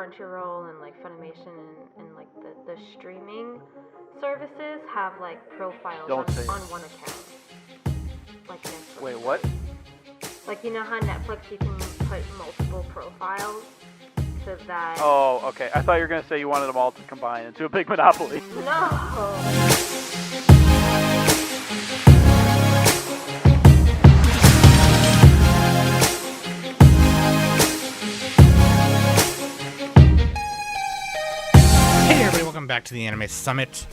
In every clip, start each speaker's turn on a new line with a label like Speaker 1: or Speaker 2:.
Speaker 1: Crunchyroll and like Funimation and like the streaming services have like profiles on one account. Like Netflix.
Speaker 2: Wait, what?
Speaker 1: Like, you know how Netflix you can put multiple profiles so that...
Speaker 2: Oh, okay. I thought you were going to say you wanted them all to combine into a big monopoly.
Speaker 1: No!
Speaker 3: Hey everybody, welcome back to the Anime Summit,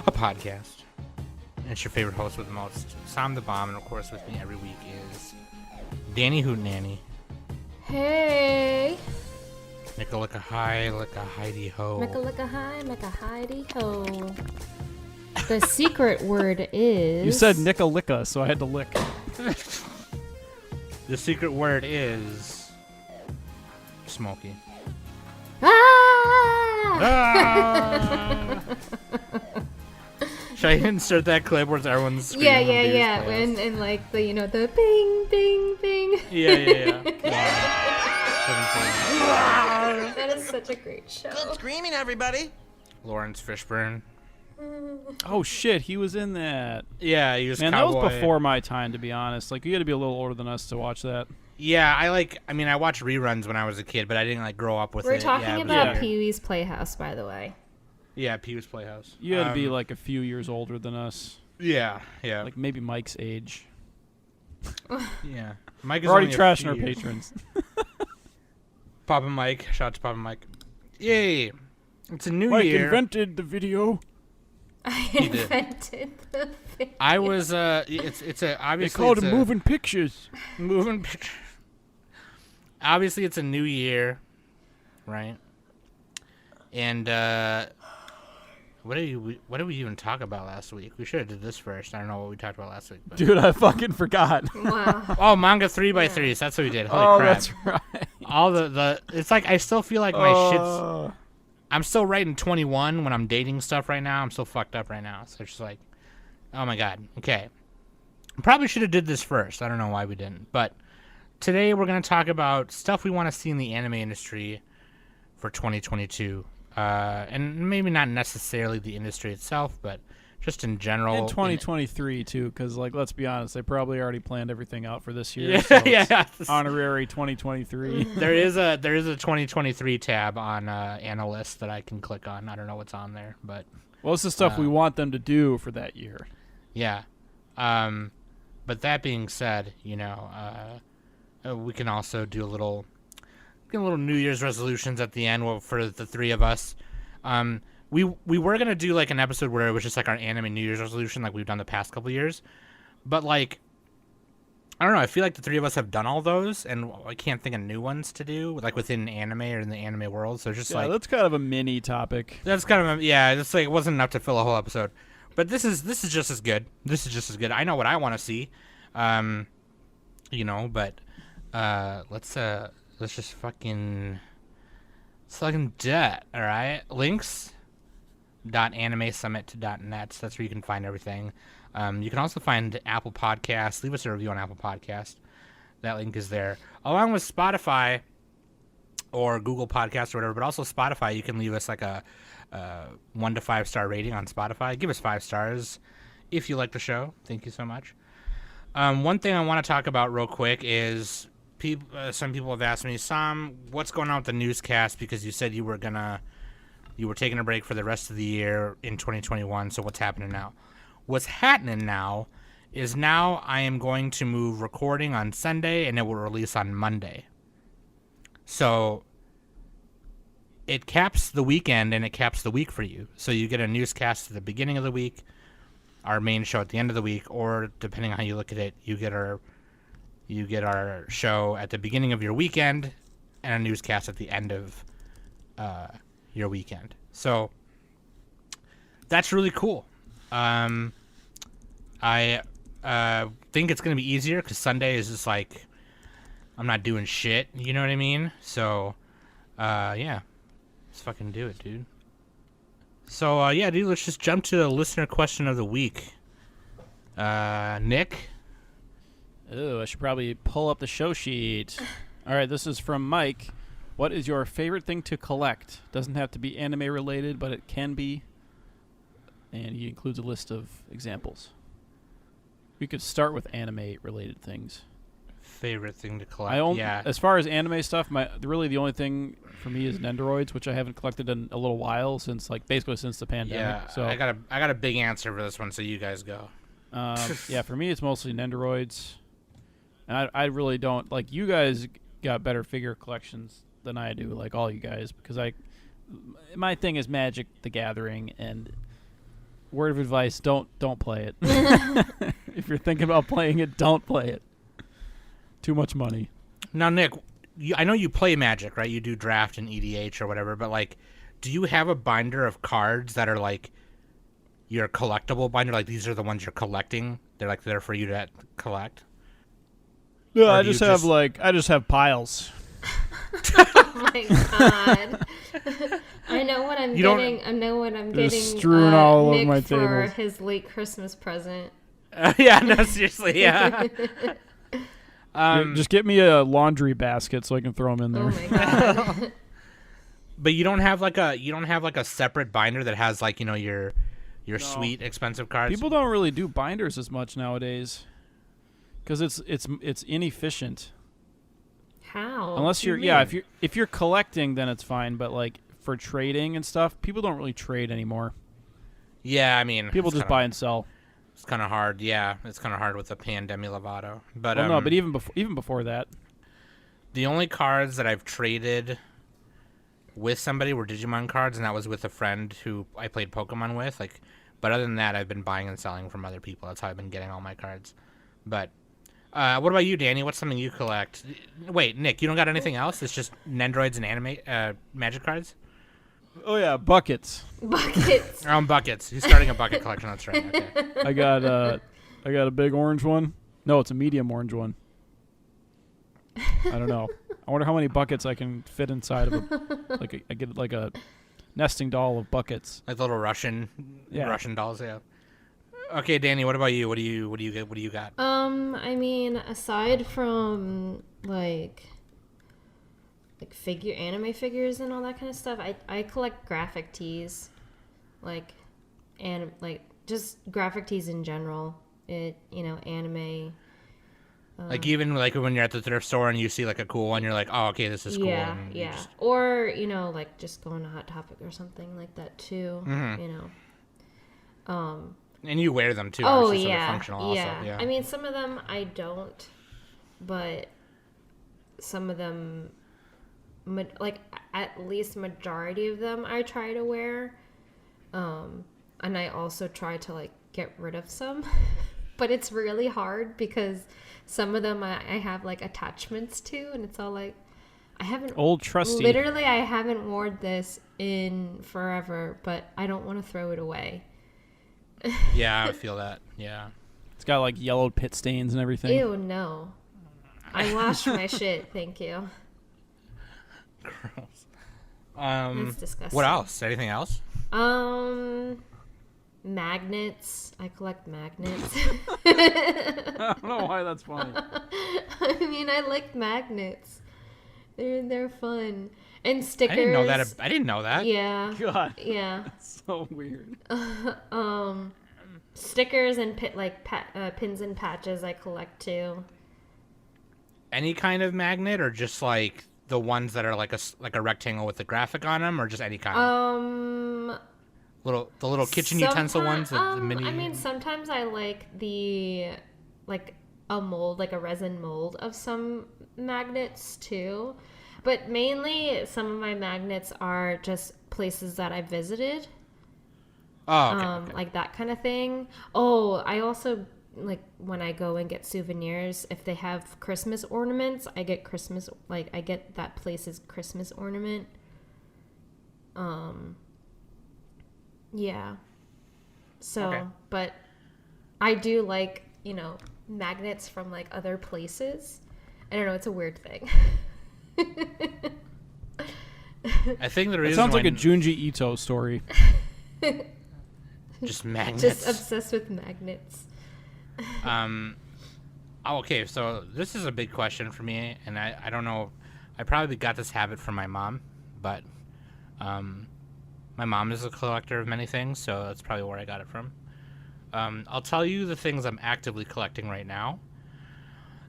Speaker 3: a podcast. And it's your favorite host with the most, Sam the Bomb, and of course with me every week is Danny Hootenanny.
Speaker 4: Hey!
Speaker 3: Make a lick a high, lick a hidey ho.
Speaker 4: Make a lick a high, make a hidey ho. The secret word is...
Speaker 5: You said nicka-licka, so I had to lick.
Speaker 3: The secret word is... Smokey.
Speaker 4: Ah!
Speaker 3: Should I insert that clip where everyone's screaming?
Speaker 4: Yeah. And like the, the bing, bing, bing.
Speaker 3: Yeah.
Speaker 4: That is such a great show.
Speaker 6: Good screaming, everybody.
Speaker 3: Lawrence Fishburne.
Speaker 5: Oh shit, he was in that.
Speaker 3: Yeah, he was
Speaker 5: Man,
Speaker 3: Cowboy.
Speaker 5: that was before my time, to be honest. Like, you got to be a little older than us to watch that.
Speaker 3: Yeah, I watched reruns when I was a kid, but I didn't grow up with it.
Speaker 4: We're talking about
Speaker 5: yeah.
Speaker 4: Pee-wee's Playhouse, by the way.
Speaker 3: Yeah, Pee-wee's Playhouse.
Speaker 5: You had to be like a few years older than us.
Speaker 3: Yeah.
Speaker 5: Like maybe Mike's age.
Speaker 3: Yeah. Mike is
Speaker 5: We're already
Speaker 3: only
Speaker 5: trashing our
Speaker 3: a few years.
Speaker 5: patrons.
Speaker 3: Papa Mike. Shout out to Papa Mike. Yay. It's a new
Speaker 5: Mike
Speaker 3: year.
Speaker 5: invented the video.
Speaker 4: I
Speaker 3: did.
Speaker 4: invented the video.
Speaker 3: I was, it's a, obviously
Speaker 5: They called
Speaker 3: it's
Speaker 5: it
Speaker 3: a-
Speaker 5: moving pictures.
Speaker 3: Moving picture. Obviously, it's a new year, right? And what did we even talk about last week? We should have did this first. I don't know what we talked about last week. But...
Speaker 5: Dude, I fucking forgot.
Speaker 4: Wow.
Speaker 3: Oh, manga 3x3s. That's what we did. Holy crap!
Speaker 5: That's right.
Speaker 3: All the it's like I still feel like my shit's. I'm still writing 21 when I'm dating stuff right now. I'm still fucked up right now. So it's just like, oh my god. Okay. Probably should have did this first. I don't know why we didn't, but. Today we're going to talk about stuff we want to see in the anime industry for 2022. And maybe not necessarily the industry itself, but just in general.
Speaker 5: In 2023, too, because, like, let's be honest, they probably already planned everything out for this year.
Speaker 3: Yeah,
Speaker 5: so
Speaker 3: yeah.
Speaker 5: Honorary 2023.
Speaker 3: There is a 2023 tab on Analyst that I can click on. I don't know what's on there, but...
Speaker 5: Well, it's the stuff we want them to do for that year.
Speaker 3: Yeah. But that being said, we can also do a little New Year's resolutions at the end for the three of us. We were gonna do like an episode where it was just like our anime New Year's resolution, like we've done the past couple years. But like, I don't know. I feel like the three of us have done all those, and I can't think of new ones to do like within anime or in the anime world. So it's just
Speaker 5: that's kind of a mini topic.
Speaker 3: That's kind of it's like it wasn't enough to fill a whole episode. But this is just as good. This is just as good. I know what I want to see. But. Let's just fucking do it, alright? Links.animesummit.net. That's where you can find everything. You can also find Apple Podcasts. Leave us a review on Apple Podcast. That link is there. Along with Spotify or Google Podcasts or whatever, but also Spotify, you can leave us like a 1 to 5 star rating on Spotify. Give us 5 stars if you like the show. Thank you so much. One thing I want to talk about real quick is some people have asked me, Sam, what's going on with the newscast? Because you said you were taking a break for the rest of the year in 2021. So what's happening now? What's happening now is I am going to move recording on Sunday and it will release on Monday. So it caps the weekend and it caps the week for you. So you get a newscast at the beginning of the week, our main show at the end of the week, or depending on how you look at it, you get our show at the beginning of your weekend and a newscast at the end of your weekend. So that's really cool. I think it's going to be easier because Sunday is just like I'm not doing shit. You know what I mean? So, yeah. Let's fucking do it, dude. So, dude, let's just jump to the listener question of the week. Nick?
Speaker 5: Ooh, I should probably pull up the show sheet. All right, this is from Mike. What is your favorite thing to collect? Doesn't have to be anime related, but it can be. And he includes a list of examples. We could start with anime related things.
Speaker 3: Favorite thing to collect? Yeah.
Speaker 5: As far as anime stuff, really the only thing for me is Nendoroids, which I haven't collected in a little while since basically since the pandemic.
Speaker 3: Yeah.
Speaker 5: So
Speaker 3: I got a big answer for this one, so you guys go.
Speaker 5: yeah, for me it's mostly Nendoroids, and I really don't like. You guys got better figure collections than I do, like all you guys, because my thing is Magic the Gathering, and word of advice: don't play it. If you're thinking about playing it, don't play it. Too much money.
Speaker 3: Now, Nick, I know you play Magic, right? You do draft and EDH or whatever, but like, do you have a binder of cards that are like your collectible binder? Like, these are the ones you're collecting. They're like there for you to collect.
Speaker 5: No, I just have piles.
Speaker 4: Oh my god! I know what I'm getting. I know what I'm getting.
Speaker 5: Strewn all over
Speaker 4: Nick
Speaker 5: my
Speaker 4: for
Speaker 5: tables.
Speaker 4: his late Christmas present.
Speaker 3: Yeah, no, seriously, yeah.
Speaker 5: Just get me a laundry basket so I can throw them in there.
Speaker 4: Oh my god!
Speaker 3: But you don't have like a separate binder that has like your sweet expensive cards.
Speaker 5: People don't really do binders as much nowadays because it's inefficient.
Speaker 4: How?
Speaker 5: Unless if you're collecting, then it's fine. But like for trading and stuff, people don't really trade anymore.
Speaker 3: Yeah, I mean,
Speaker 5: People just buy and sell.
Speaker 3: It's kind of hard. Yeah, it's kind of hard with the Pandemi Lovato. But
Speaker 5: no, but even before that,
Speaker 3: the only cards that I've traded with somebody were Digimon cards, and that was with a friend who I played Pokemon with. Like, but other than that, I've been buying and selling from other people. That's how I've been getting all my cards. But what about you, Danny? What's something you collect? Wait, Nick, you don't got anything else? It's just Nendroids and anime Magic cards?
Speaker 5: oh yeah, buckets.
Speaker 4: Buckets.
Speaker 3: Buckets. He's starting a bucket collection. That's right. Okay.
Speaker 5: I got a big orange one. No, it's a medium orange one. I don't know. I wonder how many buckets I can fit inside of I get like a nesting doll of buckets.
Speaker 3: Like little Russian dolls. Yeah. Okay, Danny. What about you? What do you got?
Speaker 4: I mean, aside from like anime figures and all that kind of stuff, I collect graphic tees, and just graphic tees in general. Anime.
Speaker 3: Like even like when you're at the thrift store and you see like a cool one, you're like, oh, okay, this is cool.
Speaker 4: Yeah,
Speaker 3: and
Speaker 4: yeah. Or like just going to Hot Topic or something like that too.
Speaker 3: Mm-hmm.
Speaker 4: And
Speaker 3: you wear them too.
Speaker 4: Oh
Speaker 3: obviously, so they're
Speaker 4: yeah,
Speaker 3: functional also. Yeah.
Speaker 4: I mean, some of them I don't, but some of them, like at least majority of them, I try to wear. And I also try to like get rid of some, but it's really hard because some of them I have like attachments to, and it's all like I haven't
Speaker 5: old trusty.
Speaker 4: Literally, I haven't worn this in forever, but I don't want to throw it away.
Speaker 3: Yeah, I feel that. Yeah.
Speaker 5: It's got like yellow pit stains and everything.
Speaker 4: Ew, no. I washed my shit, thank you.
Speaker 3: Gross.
Speaker 4: That's disgusting.
Speaker 3: What else? Anything else?
Speaker 4: Magnets. I collect magnets.
Speaker 5: I don't know why that's funny.
Speaker 4: I mean, I like magnets. They're fun. And stickers.
Speaker 3: I didn't know that.
Speaker 4: Yeah.
Speaker 5: God.
Speaker 4: Yeah.
Speaker 5: That's so weird.
Speaker 4: Stickers and pins and patches I collect too.
Speaker 3: Any kind of magnet, or just like the ones that are like a rectangle with a graphic on them, or just any kind? The little kitchen utensil ones, the mini.
Speaker 4: I mean, sometimes I like a mold, like a resin mold of some magnets too. But mainly, some of my magnets are just places that I visited.
Speaker 3: Oh, okay.
Speaker 4: Like that kind of thing. Oh, I also, like, when I go and get souvenirs, if they have Christmas ornaments, I get I get that place's Christmas ornament. Yeah. So,
Speaker 3: okay. But
Speaker 4: I do like, magnets from, like, other places. I don't know, it's a weird thing.
Speaker 3: I think the reason
Speaker 5: it sounds like a Junji Ito story.
Speaker 3: Just magnets.
Speaker 4: Just obsessed with magnets.
Speaker 3: Okay, so this is a big question for me, and I don't know. I probably got this habit from my mom, but my mom is a collector of many things, so that's probably where I got it from. I'll tell you the things I'm actively collecting right now,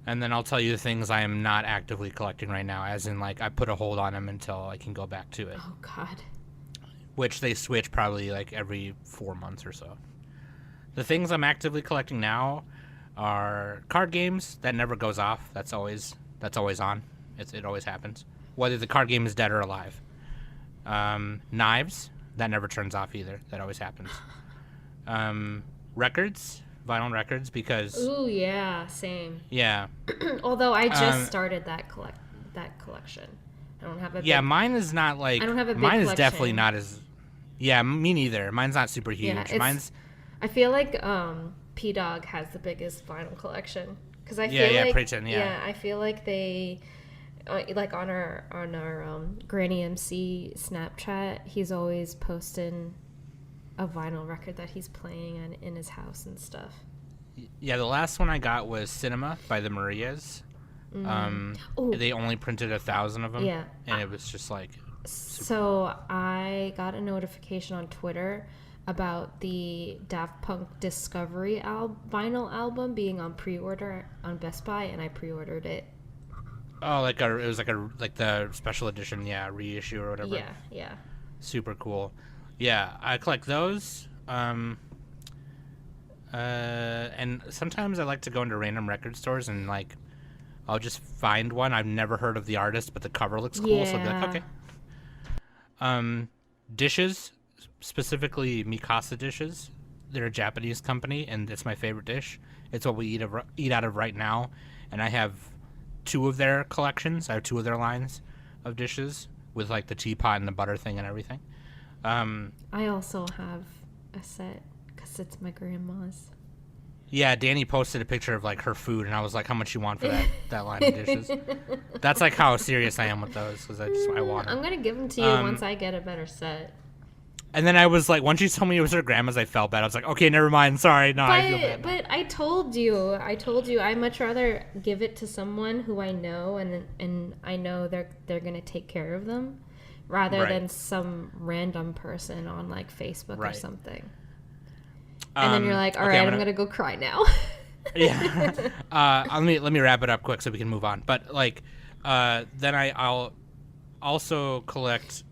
Speaker 3: and then I'll tell you the things I am not actively collecting right now, as in, like, I put a hold on them until I can go back to it.
Speaker 4: Oh, God.
Speaker 3: Which they switch probably, like, every 4 months or so. The things I'm actively collecting now are card games. That never goes off. That's always on. It always happens, whether the card game is dead or alive. Knives. That never turns off either. That always happens. Records, vinyl records, because
Speaker 4: Ooh, yeah, same.
Speaker 3: yeah.
Speaker 4: Although I just started that collection. I don't have a
Speaker 3: Yeah,
Speaker 4: big,
Speaker 3: mine is not like.
Speaker 4: I don't have a big
Speaker 3: mine is
Speaker 4: collection.
Speaker 3: definitely not as. Yeah, me neither. Mine's not super huge.
Speaker 4: Yeah,
Speaker 3: Mine's.
Speaker 4: I feel like P Dog has the biggest vinyl collection because I feel
Speaker 3: Yeah,
Speaker 4: like
Speaker 3: Pretend, yeah.
Speaker 4: I feel like they like on our Granny MC Snapchat, he's always posting a vinyl record that he's playing in his house and stuff.
Speaker 3: Yeah, the last one I got was Cinema by the Marias.
Speaker 4: Ooh.
Speaker 3: They only printed 1,000 of them.
Speaker 4: Yeah.
Speaker 3: And it was just like.
Speaker 4: So I got a notification on Twitter about the Daft Punk Discovery vinyl album being on pre-order on Best Buy, and I pre-ordered it.
Speaker 3: Oh, it was like the special edition, yeah, reissue or whatever.
Speaker 4: Yeah.
Speaker 3: Super cool. Yeah, I collect those. And sometimes I like to go into random record stores and, like, I'll just find one. I've never heard of the artist, but the cover looks cool, so I'll be like, okay. Dishes, specifically Mikasa dishes. They're a Japanese company, and it's my favorite dish. It's what we eat out of right now, and I have 2 of their collections. I have 2 of their lines of dishes with, like, the teapot and the butter thing and everything.
Speaker 4: I also have a set because it's my grandma's.
Speaker 3: Yeah, Danny posted a picture of, like, her food, and I was like, how much you want for that line of dishes? That's, like, how serious I am with those, because I want them.
Speaker 4: I'm going to give them to you once I get a better set.
Speaker 3: And then I was like, once you told me it was her grandma's, I felt bad. I was like, okay, never mind. Sorry. No, I feel bad.
Speaker 4: But I told you, I'd much rather give it to someone who I know and I know they're going to take care of them rather than some random person on, like, Facebook or something. And then you're like, all right, I'm gonna go cry now.
Speaker 3: Yeah. Let me wrap it up quick so we can move on. But, like, then I'll also collect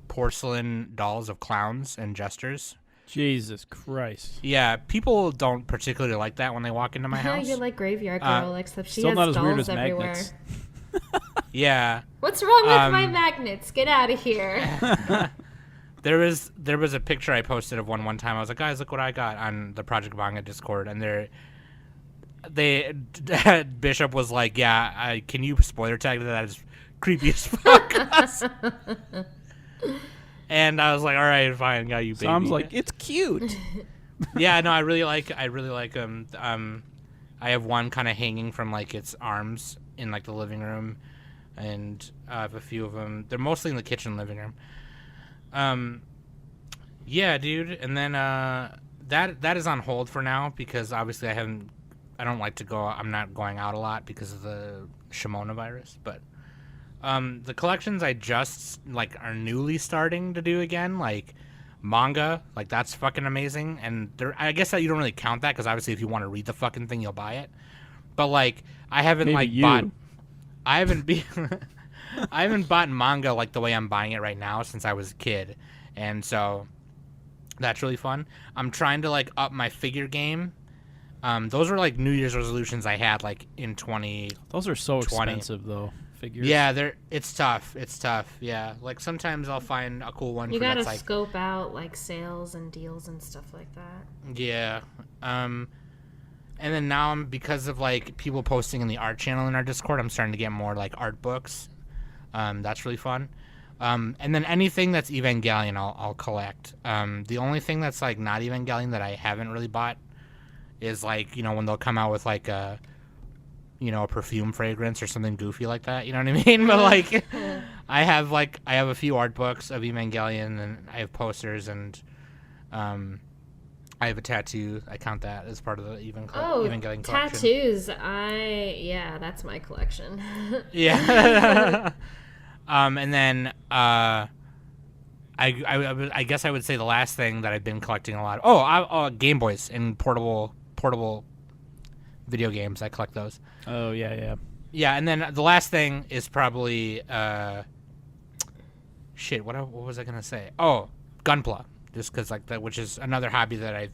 Speaker 3: porcelain dolls of clowns and jesters.
Speaker 5: Jesus Christ.
Speaker 3: Yeah, people don't particularly like that when they walk into my house.
Speaker 4: You're like Graveyard Girl, except she
Speaker 5: still
Speaker 4: has
Speaker 5: not as weird
Speaker 4: dolls
Speaker 5: as
Speaker 4: everywhere.
Speaker 5: magnets.
Speaker 3: Yeah.
Speaker 4: What's wrong with my magnets? Get out of here.
Speaker 3: There was a picture I posted of one time. I was like, guys, look what I got on the Project Manga Discord, and Bishop was like, yeah, can you spoiler tag that is creepy as fuck. And I was like, all right, fine, got you, baby.
Speaker 5: Sounds like it's cute.
Speaker 3: Yeah, no, I really like them. I have one kind of hanging from, like, its arms in, like, the living room, and I have a few of them. They're mostly in the kitchen living room. Yeah, dude, and then that is on hold for now because obviously I don't like to go. I'm not going out a lot because of the Shimona virus, but the collections I just, like, are newly starting to do again, like manga, like, that's fucking amazing. And I guess that you don't really count that because obviously if you want to read the fucking thing, you'll buy it. But, like, I haven't I haven't bought manga like the way I'm buying it right now since I was a kid, and so that's really fun. I'm trying to, like, up my figure game. Those are, like, New Year's resolutions I had, like, in 2020.
Speaker 5: Those are so expensive, though. Figures.
Speaker 3: Yeah, it's tough. It's tough. Yeah, like, sometimes I'll find a cool one.
Speaker 4: You gotta
Speaker 3: that's, like,
Speaker 4: scope out, like, sales and deals and stuff like that.
Speaker 3: Yeah. And then now because of, like, people posting in the art channel in our Discord, I'm starting to get more, like, art books. That's really fun. And then anything that's Evangelion, I'll collect. The only thing that's, like, not Evangelion that I haven't really bought is, like, you know, when they'll come out with, like, a perfume fragrance or something goofy like that. You know what I mean? But, like, I have a few art books of Evangelion, and I have posters, and I have a tattoo. I count that as part of the even getting collection.
Speaker 4: Tattoos. That's my collection.
Speaker 3: Yeah. And then I guess I would say the last thing that I've been collecting a lot. Game Boys and portable video games. I collect those.
Speaker 5: Oh yeah.
Speaker 3: Yeah, and then the last thing is probably shit. What was I gonna say? Oh, Gunpla. Just because which is another hobby that I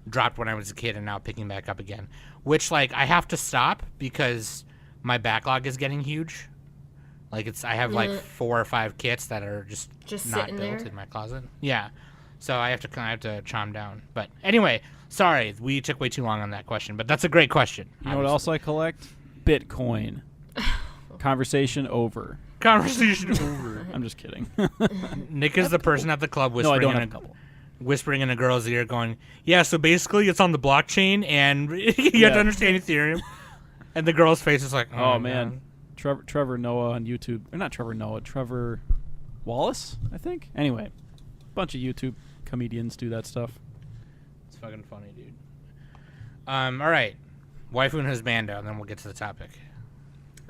Speaker 3: dropped when I was a kid and now picking back up again. Which I have to stop because my backlog is getting huge. I have 4 or 5 kits that are just not built
Speaker 4: there
Speaker 3: in my closet. Yeah, so I have to chom down. But anyway, sorry, we took way too long on that question, but that's a great question.
Speaker 5: You know what else I collect? Bitcoin. Conversation over.
Speaker 3: Conversation over.
Speaker 5: I'm just kidding.
Speaker 3: Nick is the person at the club
Speaker 5: No, I don't have a couple.
Speaker 3: Whispering in a girl's ear, going, "Yeah, so basically it's on the blockchain, and you have to understand Ethereum." And the girl's face is like, "Oh man."
Speaker 5: Trevor Noah on YouTube. Or not Trevor Noah. Trevor Wallace, I think. Anyway, bunch of YouTube comedians do that stuff.
Speaker 3: It's fucking funny, dude. All right, Waifu and Husbando, and then we'll get to the topic.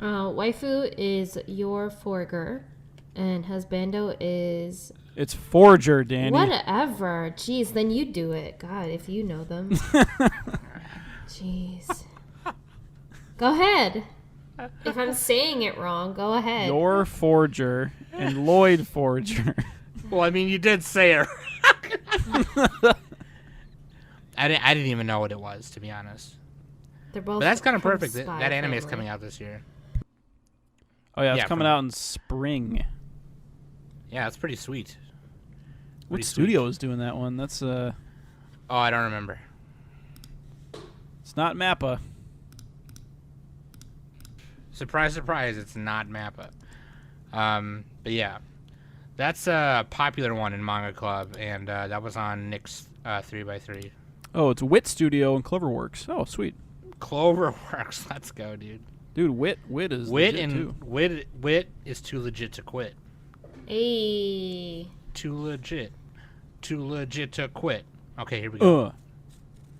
Speaker 4: Waifu is your forger, and husbando is...
Speaker 5: It's Forger, Danny.
Speaker 4: Whatever. Jeez, then you do it. God, if you know them. Jeez. Go ahead. If I'm saying it wrong, go ahead.
Speaker 5: Your Forger and Lloyd Forger.
Speaker 3: Well, I mean, you did say it. I didn't even know what it was, to be honest.
Speaker 4: They're both.
Speaker 3: But that's kind of perfect.
Speaker 4: Spy
Speaker 3: That anime is
Speaker 4: Family.
Speaker 3: coming out this year.
Speaker 5: Oh yeah, it's
Speaker 3: Yeah,
Speaker 5: coming out in spring.
Speaker 3: Yeah, it's pretty sweet.
Speaker 5: What
Speaker 3: Pretty
Speaker 5: studio
Speaker 3: sweet.
Speaker 5: is doing that one? That's
Speaker 3: Oh, I don't remember.
Speaker 5: it's not Mappa.
Speaker 3: Surprise, surprise, it's not Mappa. But yeah, that's a popular one in Manga Club, and that was on Nick's 3x3.
Speaker 5: Oh, it's Wit Studio and Cloverworks. Oh, sweet.
Speaker 3: Cloverworks, let's go, dude.
Speaker 5: Dude, Wit is
Speaker 3: Wit
Speaker 5: legit
Speaker 3: and
Speaker 5: too.
Speaker 3: Wit is too legit to quit.
Speaker 4: Hey.
Speaker 3: Too legit to quit. Okay, here we go.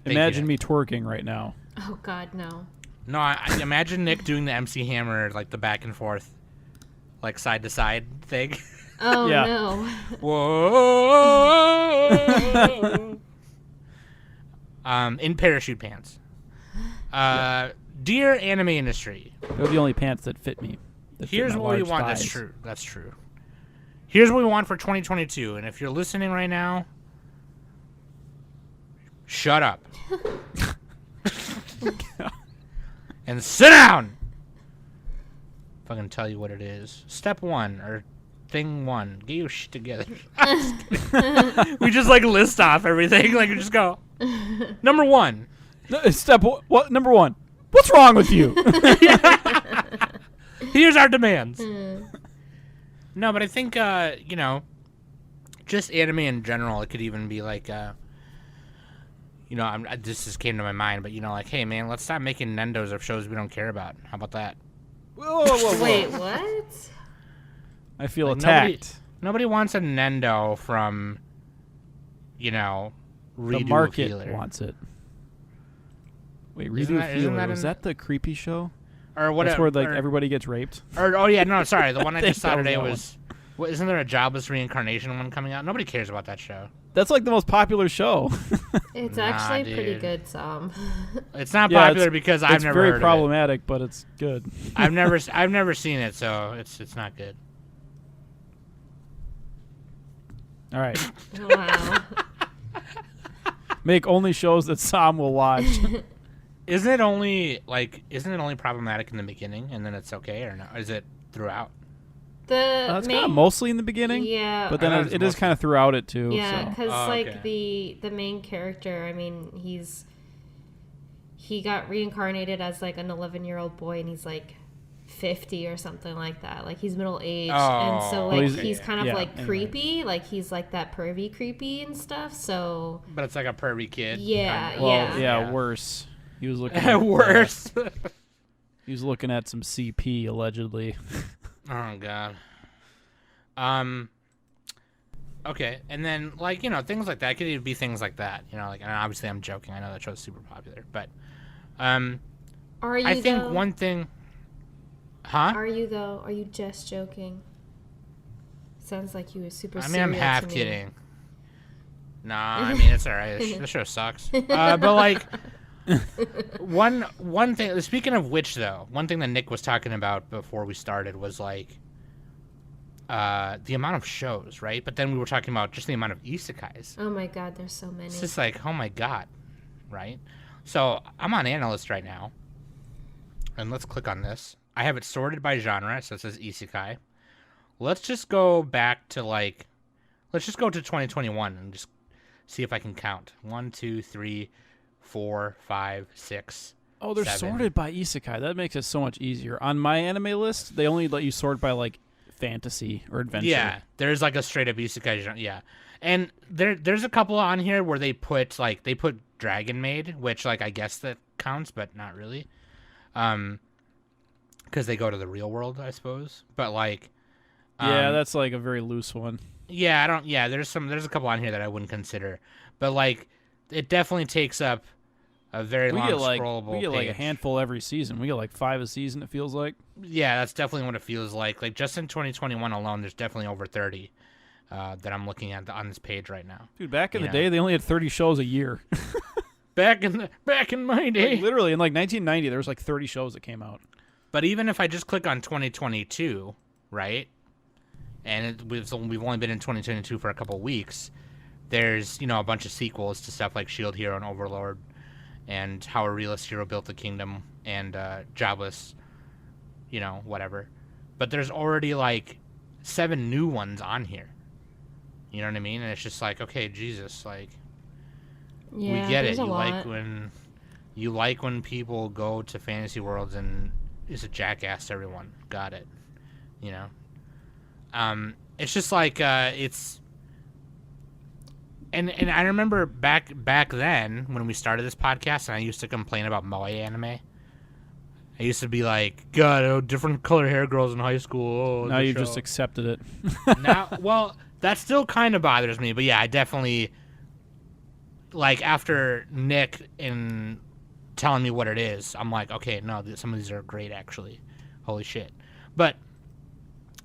Speaker 5: Imagine
Speaker 3: you.
Speaker 5: me twerking right now.
Speaker 4: Oh God, no.
Speaker 3: No, I imagine Nick doing the MC Hammer, the back and forth, side to side thing.
Speaker 4: Oh
Speaker 5: Yeah.
Speaker 4: no.
Speaker 3: Whoa. In parachute pants. Dear anime industry,
Speaker 5: They're the only pants that fit me. that fit
Speaker 3: here's
Speaker 5: my
Speaker 3: what we
Speaker 5: large
Speaker 3: want.
Speaker 5: thighs.
Speaker 3: That's true. Here's what we want for 2022. And if you're listening right now, shut up. And sit down. Fucking tell you what it is. Step 1 or thing 1. Get your shit together. We just list off everything. We just go. Number 1.
Speaker 5: What? Number 1. What's wrong with you?
Speaker 3: Here's our demands. No, but I think just anime in general. It could even be this just came to my mind, but hey man, let's stop making Nendos of shows we don't care about. How about that?
Speaker 5: Whoa.
Speaker 4: Wait, what?
Speaker 5: I feel attacked.
Speaker 3: Nobody wants a Nendo from, Redo
Speaker 5: The market
Speaker 3: Healer.
Speaker 5: wants it. Wait,
Speaker 3: Isn't
Speaker 5: Redo
Speaker 3: that
Speaker 5: Healer. Was
Speaker 3: in-
Speaker 5: that the creepy show?
Speaker 3: Or what?
Speaker 5: That's where everybody gets raped.
Speaker 3: Oh yeah, no, sorry. The one I just saw
Speaker 5: that was
Speaker 3: today
Speaker 5: that
Speaker 3: was. What, isn't there a jobless reincarnation one coming out? Nobody cares about that show.
Speaker 5: That's the most popular show.
Speaker 4: It's
Speaker 3: Nah,
Speaker 4: actually pretty
Speaker 3: dude.
Speaker 4: good, Sam.
Speaker 3: It's not
Speaker 5: Yeah,
Speaker 3: popular because I've
Speaker 5: it's
Speaker 3: never
Speaker 5: very
Speaker 3: heard
Speaker 5: problematic, but it's good.
Speaker 3: of it. I've never seen it, so it's not good.
Speaker 5: All right.
Speaker 4: Wow.
Speaker 5: Make only shows that Sam will watch.
Speaker 3: Isn't it only problematic in the beginning and then it's okay, or no? Is it throughout?
Speaker 5: It's kind of mostly in the beginning.
Speaker 4: Yeah.
Speaker 5: But then
Speaker 3: I thought
Speaker 5: it
Speaker 3: it
Speaker 5: is
Speaker 3: was
Speaker 5: kind of throughout it too.
Speaker 4: Yeah,
Speaker 5: so.
Speaker 4: because
Speaker 3: Oh, okay.
Speaker 4: the main character, I mean, he got reincarnated as an 11-year-old boy, and he's 50 or something like that. He's middle aged, and so
Speaker 3: Oh,
Speaker 4: he's kind of
Speaker 5: anyway.
Speaker 4: creepy, he's that pervy creepy and stuff. So
Speaker 3: But it's like a pervy kid.
Speaker 4: Yeah,
Speaker 3: kind of.
Speaker 5: Well,
Speaker 4: yeah.
Speaker 5: worse. He was looking at,
Speaker 3: Worse.
Speaker 5: he was looking at some CP allegedly.
Speaker 3: Oh god. Okay, and then like things like that. It could even be things like that. Like, and obviously I'm joking. I know that show's super popular, but
Speaker 4: Are you?
Speaker 3: I think
Speaker 4: though?
Speaker 3: one thing. Huh?
Speaker 4: Are you though? Are you just joking? Sounds like you were super.
Speaker 3: I mean, I'm
Speaker 4: serious
Speaker 3: half
Speaker 4: to me.
Speaker 3: kidding. Nah, I mean it's alright. This show sucks. But like, one thing. Speaking of which, though, one thing that Nick was talking about before we started was like, the amount of shows, right? But then we were talking about just the amount of isekais.
Speaker 4: Oh my god, there's so many.
Speaker 3: It's just like, oh my god, right? So I'm on Analyst right now, and let's click on this. I have it sorted by genre, so it says isekai. Let's just go back to let's just go to 2021 and just see if I can count. 1, 2, 3, 4, 5, 6.
Speaker 5: Oh, they're
Speaker 3: 7.
Speaker 5: sorted by isekai. That makes it so much easier. On my anime list, they only let you sort by like fantasy or adventure.
Speaker 3: Yeah, there's like a straight up isekai genre. Yeah, and there's a couple on here where they put Dragon Maid, which like I guess that counts, but not really, because they go to the real world, I suppose. But like.
Speaker 5: Yeah, that's like a very loose one.
Speaker 3: Yeah, I don't. Yeah, there's a couple on here that I wouldn't consider, but like, it definitely takes up a very long scrollable
Speaker 5: We get like a
Speaker 3: page.
Speaker 5: handful every season. We get like 5 a season. It feels like.
Speaker 3: Yeah, that's definitely what it feels like. Like just in 2021 alone, there's definitely over 30 that I'm looking at on this page right now.
Speaker 5: Dude, back in the day, they only had 30 shows a year.
Speaker 3: Back in my day,
Speaker 5: Like, literally in like 1990, there was like 30 shows that came out.
Speaker 3: But even if I just click on 2022, right? And we've only been in 2022 for a couple weeks. There's a bunch of sequels to stuff like Shield Hero and Overlord, and How a Realist Hero Built the Kingdom, and Jobless, whatever. But there's already like 7 new ones on here. You know what I mean? And it's just like, okay, Jesus, like,
Speaker 4: Yeah,
Speaker 3: we get it.
Speaker 4: there's a lot.
Speaker 3: You like when people go to fantasy worlds and is a jackass to everyone. Got it. It's just like it's, and I remember back then when we started this podcast, and I used to complain about moe anime. I used to be like, God, different color hair girls in high school.
Speaker 5: Now you just accepted it.
Speaker 3: Well, that still kind of bothers me, but yeah, I definitely like after Nick and telling me what it is, I'm like, okay, no, some of these are great actually. Holy shit, but.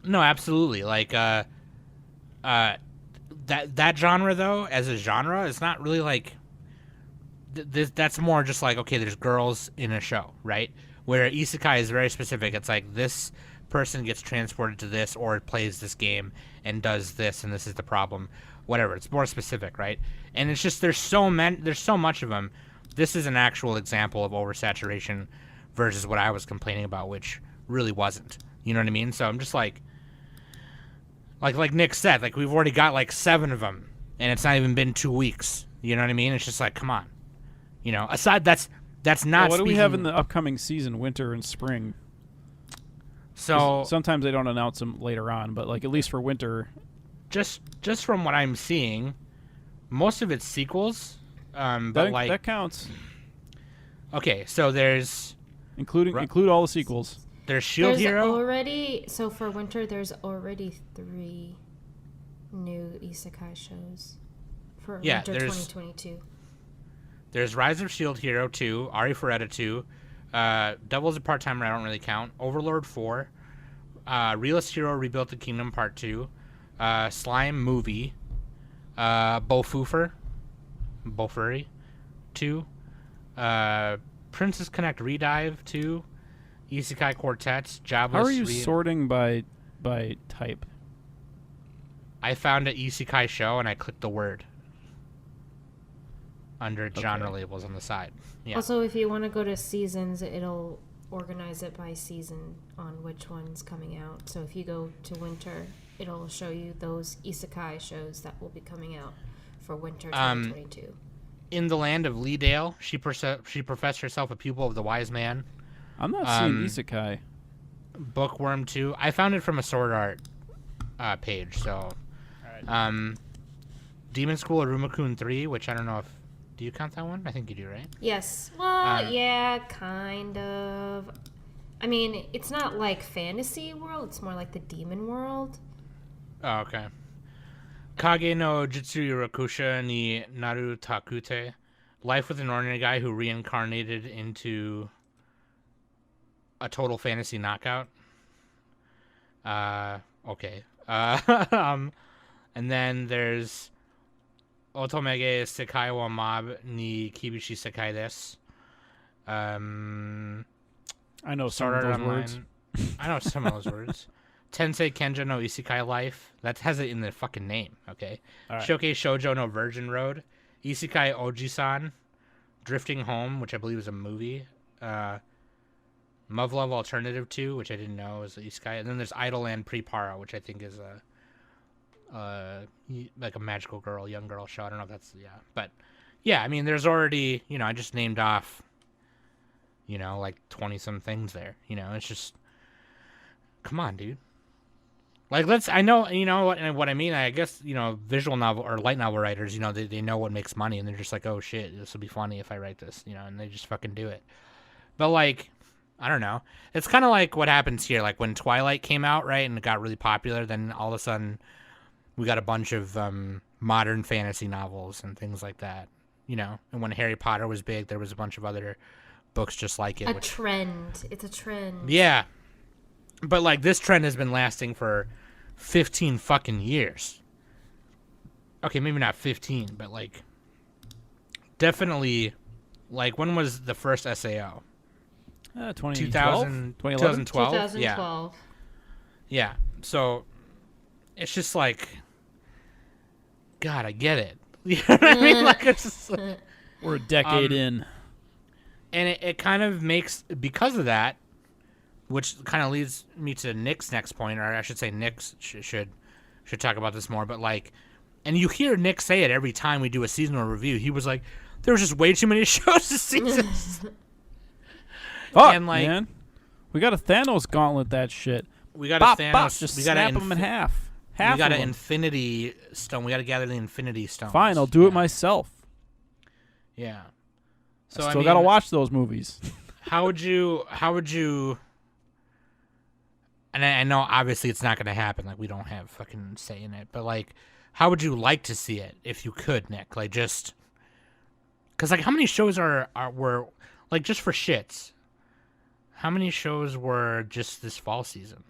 Speaker 3: No, absolutely. Like, that genre though, as a genre, is not really like. That's more just like, okay, there's girls in a show, right? Where isekai is very specific. It's like this person gets transported to this or plays this game and does this, and this is the problem. Whatever. It's more specific, right? And it's just there's so much of them. This is an actual example of oversaturation versus what I was complaining about, which really wasn't. You know what I mean? So I'm just like Nick said, like we've already got like 7 of them, and it's not even been 2 weeks. You know what I mean? It's just like, come on. Aside that's not.
Speaker 5: What do we have in the upcoming season, winter and spring?
Speaker 3: So
Speaker 5: sometimes they don't announce them later on, but like at least for winter.
Speaker 3: Just from what I'm seeing, most of it's sequels. But
Speaker 5: that counts.
Speaker 3: Okay, so there's
Speaker 5: include all the sequels.
Speaker 3: There's Shield Hero.
Speaker 4: So for winter, there's already 3 new isekai shows for winter 2022.
Speaker 3: There's Rise of Shield Hero 2, Ari Feretta 2, Devil's a Part-Timer, I don't really count, Overlord 4, Realist Hero Rebuilt the Kingdom Part 2, Slime Movie, Bofuri 2, Princess Connect Redive 2, Isekai Quartets, Jobless.
Speaker 5: How are you sorting by type?
Speaker 3: I found an Isekai show and I clicked the word under genre labels on the side. Yeah.
Speaker 4: Also, if you want to go to seasons, it'll organize it by season on which one's coming out. So if you go to winter, it'll show you those isekai shows that will be coming out for winter 2022.
Speaker 3: In the land of Leedale, she professed herself a pupil of the wise man.
Speaker 5: I'm not seeing isekai.
Speaker 3: Bookworm 2. I found it from a Sword Art page. So, Demon School Arumakun 3, which I don't know if. Do you count that one? I think you do, right?
Speaker 4: Yes. Well, yeah, kind of. I mean, it's not like fantasy world. It's more like the demon world.
Speaker 3: Oh, okay. Kage no Jitsu Rakusha ni Naru Takute. Life with an ordinary guy who reincarnated into a total fantasy knockout. Okay. And then there's Otomege Sekai wa Mob ni Kibishi Sekai desu.
Speaker 5: I know some
Speaker 3: Sword
Speaker 5: of
Speaker 3: Art
Speaker 5: those
Speaker 3: Online.
Speaker 5: words.
Speaker 3: I know some of those words. Tensei Kenja no Isekai Life. That has it in the fucking name, okay?
Speaker 5: All right.
Speaker 3: Shokei Shoujo no Virgin Road. Isekai Oji-san. Drifting Home, which I believe is a movie. Muv Love Alternative 2, which I didn't know was Isekai. And then there's Idleland Prepara, which I think is like a magical girl, young girl show. I don't know if that's, yeah. But, yeah, I mean, there's already, I just named off, like 20-some things there. It's just, come on, dude. Like, I know, what I mean? I guess, visual novel or light novel writers, they know what makes money, and they're just like, oh, shit, this will be funny if I write this, and they just fucking do it. But, like, I don't know. It's kind of like what happens here. Like, when Twilight came out, right, and it got really popular, then all of a sudden we got a bunch of modern fantasy novels and things like that, And when Harry Potter was big, there was a bunch of other books just like it.
Speaker 4: Trend. It's a trend.
Speaker 3: Yeah. But, like, this trend has been lasting for 15 fucking years. Okay, maybe not 15, but, like, definitely, like, when was the first SAO?
Speaker 5: 2012?
Speaker 3: 2012? Yeah.
Speaker 4: 2012.
Speaker 3: Yeah. So, it's just like, God, I get it. You know what I mean? Like, it's just,
Speaker 5: We're a decade in.
Speaker 3: and it kind of makes, because of that, which kind of leads me to Nick's next point, or I should say Nick should talk about this more, but, like, and you hear Nick say it every time we do a seasonal review. He was like, there was just way too many shows this season.
Speaker 5: Fuck,
Speaker 3: and, like,
Speaker 5: man. We got a Thanos gauntlet that shit.
Speaker 3: We got
Speaker 5: Bop,
Speaker 3: a Thanos.
Speaker 5: bop, just
Speaker 3: we got
Speaker 5: snap them in half. Half
Speaker 3: we got
Speaker 5: of
Speaker 3: an
Speaker 5: them.
Speaker 3: Infinity Stone. We got to gather the Infinity Stones.
Speaker 5: Fine, I'll do it myself.
Speaker 3: Yeah.
Speaker 5: So
Speaker 3: So
Speaker 5: I still gotta watch those movies.
Speaker 3: How would you? And I know obviously it's not going to happen. Like, we don't have fucking say in it. But, like, how would you like to see it if you could, Nick? Like, just because, like, how many shows were like, just for shits? How many shows were just this fall season?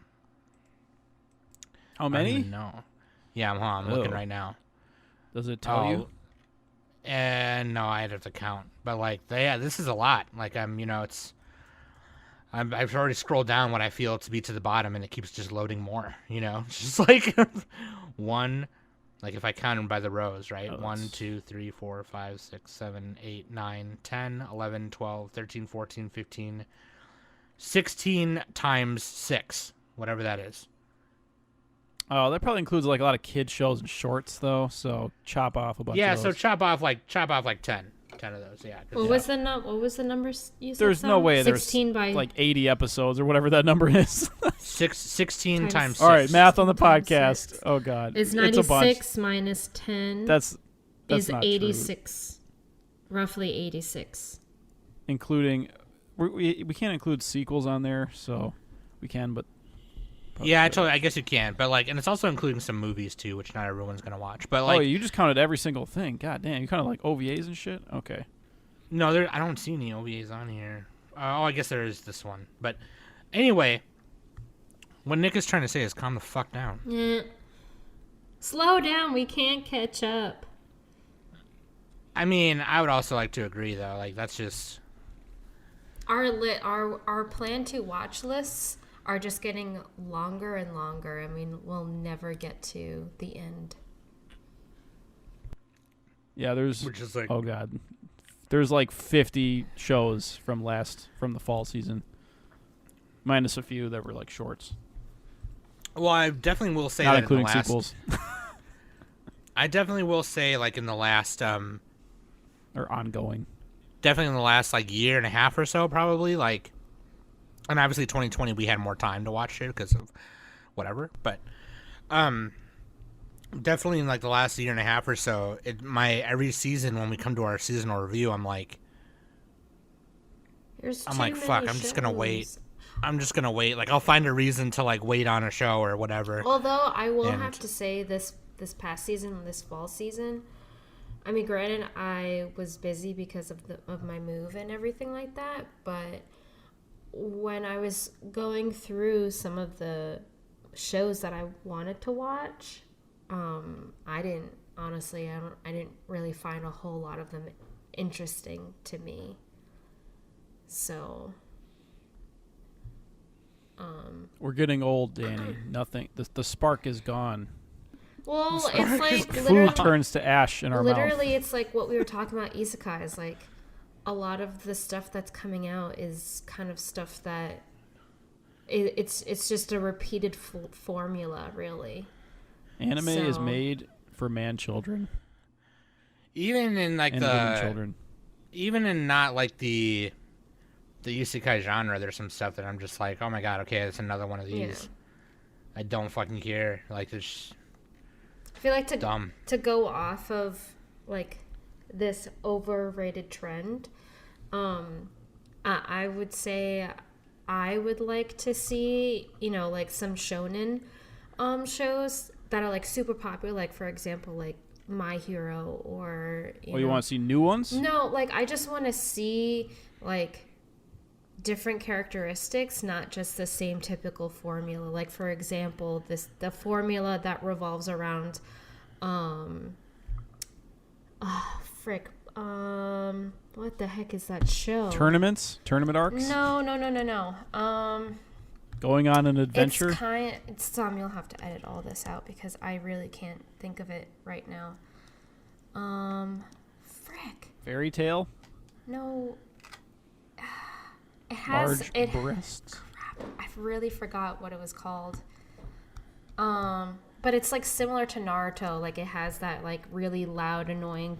Speaker 5: How many?
Speaker 3: No. Yeah, I'm looking right now.
Speaker 5: Does it tell you?
Speaker 3: And no, I'd have to count. But, like, this is a lot. Like, I've already scrolled down what I feel to be to the bottom, and it keeps just loading more. It's just like one. Like, if I count them by the rows, right? 1, 2, 3, 4, 5, 6, 7, 8, 9, 10, 11, 12, 13, 14, 15, 16 times 6, whatever that is.
Speaker 5: Oh, that probably includes, like, a lot of kid shows and shorts, though. So chop off a bunch.
Speaker 3: Yeah,
Speaker 5: of
Speaker 3: so
Speaker 5: those.
Speaker 3: chop off like 10 of those. Yeah.
Speaker 4: What was the numbers you said?
Speaker 5: There's no way there's
Speaker 4: 16 by
Speaker 5: like 80 episodes or whatever that number is.
Speaker 3: 16 times 6.
Speaker 5: All right, math on the
Speaker 4: Times
Speaker 5: podcast.
Speaker 4: 6.
Speaker 5: Oh God,
Speaker 4: Is
Speaker 5: it's a bunch.
Speaker 4: 96 minus 10
Speaker 5: That's
Speaker 4: is
Speaker 5: not
Speaker 4: 86. Roughly 86.
Speaker 5: true. Including, we can't include sequels on there, so we can, but
Speaker 3: Yeah, I guess you can, but, like, and it's also including some movies too, which not everyone's gonna watch. But,
Speaker 5: oh,
Speaker 3: like,
Speaker 5: you just counted every single thing. God damn, you counted like OVAs and shit. Okay.
Speaker 3: no, I don't see any OVAs on here. I guess there is this one. But anyway, what Nick is trying to say is calm the fuck down.
Speaker 4: Yeah. Slow down. We can't catch up.
Speaker 3: I mean, I would also like to agree though. Like, that's just
Speaker 4: Our plan to watch lists are just getting longer and longer. I mean, we'll never get to the end.
Speaker 5: Yeah, there's.
Speaker 3: which is like
Speaker 5: Oh God, there's like 50 shows from the fall season, minus a few that were like shorts,
Speaker 3: well, I definitely will say
Speaker 5: not
Speaker 3: that
Speaker 5: including
Speaker 3: in the last,
Speaker 5: sequels
Speaker 3: I definitely will say, like, in the last
Speaker 5: or ongoing.
Speaker 3: definitely in the last, like, year and a half or so, probably, like, and obviously 2020 we had more time to watch it because of whatever, but definitely in, like, the last year and a half or so, every season when we come to our seasonal review, I'm like, fuck, I'm just gonna wait. Like, I'll find a reason to, like, wait on a show or whatever.
Speaker 4: Although I will
Speaker 3: And-
Speaker 4: have to say this this past season, this fall season. I mean, granted, I was busy because of my move and everything like that, but when I was going through some of the shows that I wanted to watch, I didn't really find a whole lot of them interesting to me. So,
Speaker 5: we're getting old, Danny. Nothing. The spark is gone.
Speaker 4: well, it's like
Speaker 5: Food turns to ash in our mouth.
Speaker 4: literally, it's like what we were talking about isekai is like a lot of the stuff that's coming out is kind of stuff that it's just a repeated formula, really.
Speaker 5: Anime is made for man children.
Speaker 3: Even in like
Speaker 5: and women children.
Speaker 3: Even in not like the isekai genre, there's some stuff that I'm just like, oh my god, okay, it's another one of these. Yeah. I don't fucking care. Like, it's
Speaker 4: I feel like
Speaker 3: dumb.
Speaker 4: To go off of like this overrated trend, I would say I would like to see, like some shonen shows that are like super popular, like for example, like My Hero or
Speaker 5: you want to see new ones?
Speaker 4: No, like I just want to see like different characteristics, not just the same typical formula. Like for example, the formula that revolves around what the heck is that show?
Speaker 5: Tournament arcs?
Speaker 4: No.
Speaker 5: Going on an adventure?
Speaker 4: It's you'll have to edit all this out because I really can't think of it right now.
Speaker 5: Fairy Tale?
Speaker 4: No. It has
Speaker 5: large breasts.
Speaker 4: Crap, I really forgot what it was called. But it's like similar to Naruto. Like it has that like really loud, annoying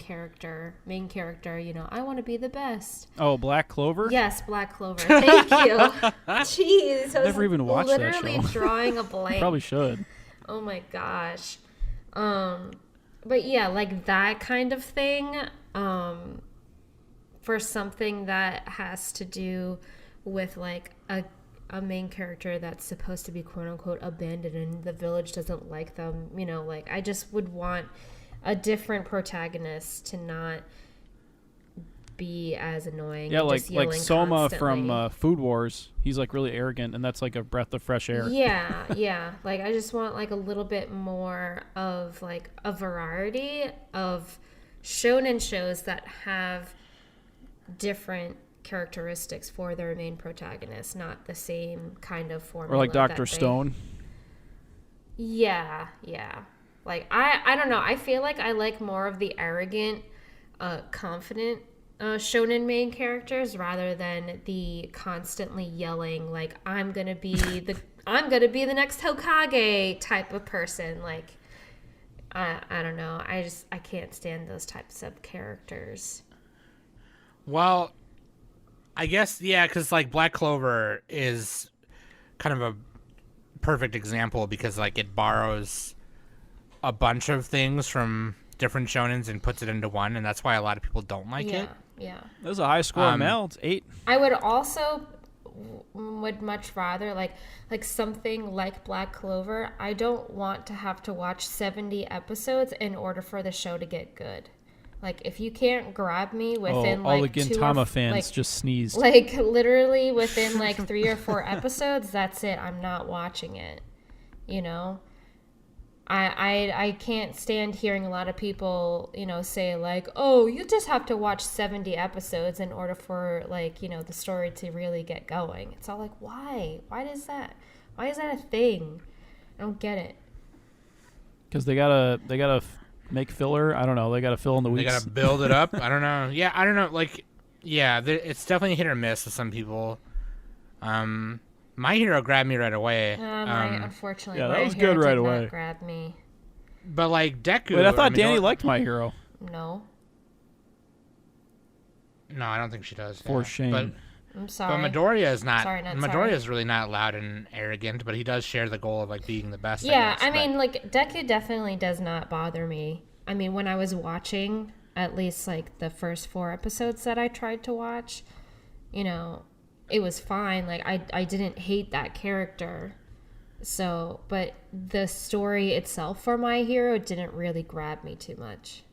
Speaker 4: main character. I want to be the best.
Speaker 5: Oh, Black Clover.
Speaker 4: Yes, Black Clover. Thank you. Jeez, I
Speaker 5: never even watched that show.
Speaker 4: Literally drawing a blank.
Speaker 5: Probably should.
Speaker 4: Oh my gosh. But yeah, like that kind of thing. For something that has to do with like a main character that's supposed to be quote unquote abandoned and the village doesn't like them, like I just would want a different protagonist to not be as annoying.
Speaker 5: Yeah,
Speaker 4: and
Speaker 5: like
Speaker 4: just yelling
Speaker 5: Soma
Speaker 4: constantly.
Speaker 5: from Food Wars. He's like really arrogant, and that's like a breath of fresh air.
Speaker 4: Yeah. Like I just want like a little bit more of like a variety of shonen shows that have different characteristics for their main protagonist, not the same kind of formula.
Speaker 5: Or like Dr. Stone.
Speaker 4: Yeah. Like I don't know. I feel like I like more of the arrogant, confident shonen main characters rather than the constantly yelling like I'm gonna be the next Hokage type of person. Like I don't know. I can't stand those types of characters.
Speaker 3: Well, I guess, yeah, because, like, Black Clover is kind of a perfect example because, like, it borrows a bunch of things from different shonens and puts it into one, and that's why a lot of people don't like it.
Speaker 4: Yeah.
Speaker 5: That was a high score, Mel. It's 8.
Speaker 4: I would also would much rather, like something like Black Clover, I don't want to have to watch 70 episodes in order for the show to get good. Like, if you can't grab me within,
Speaker 5: all
Speaker 4: like,
Speaker 5: the Gintama fans just sneezed.
Speaker 4: Like, literally within, like, 3 or 4 episodes, that's it. I'm not watching it. I can't stand hearing a lot of people, say, like, oh, you just have to watch 70 episodes in order for, like, the story to really get going. It's all like, why? Why is that a thing? I don't get it.
Speaker 5: Because they gotta make filler. I don't know. They gotta fill in the weeks.
Speaker 3: They gotta build it up. I don't know. Yeah, I don't know. Like, yeah, it's definitely hit or miss with some people. My Hero grabbed me right away.
Speaker 4: Unfortunately,
Speaker 5: yeah, that
Speaker 4: My
Speaker 5: was
Speaker 4: Hero
Speaker 5: good right
Speaker 4: did
Speaker 5: away.
Speaker 4: Not grab me.
Speaker 3: But like Deku.
Speaker 5: Wait, I thought Danny liked My Hero.
Speaker 4: No.
Speaker 3: No, I don't think she does.
Speaker 5: For shame.
Speaker 3: But
Speaker 4: I'm sorry.
Speaker 3: But Midoriya is not.
Speaker 4: Sorry,
Speaker 3: Midoriya is really not loud and arrogant, but he does share the goal of like being the best.
Speaker 4: Yeah,
Speaker 3: I
Speaker 4: mean, like Deku definitely does not bother me. I mean, when I was watching, at least like the first 4 episodes that I tried to watch, it was fine. Like I didn't hate that character. So, but the story itself for My Hero didn't really grab me too much.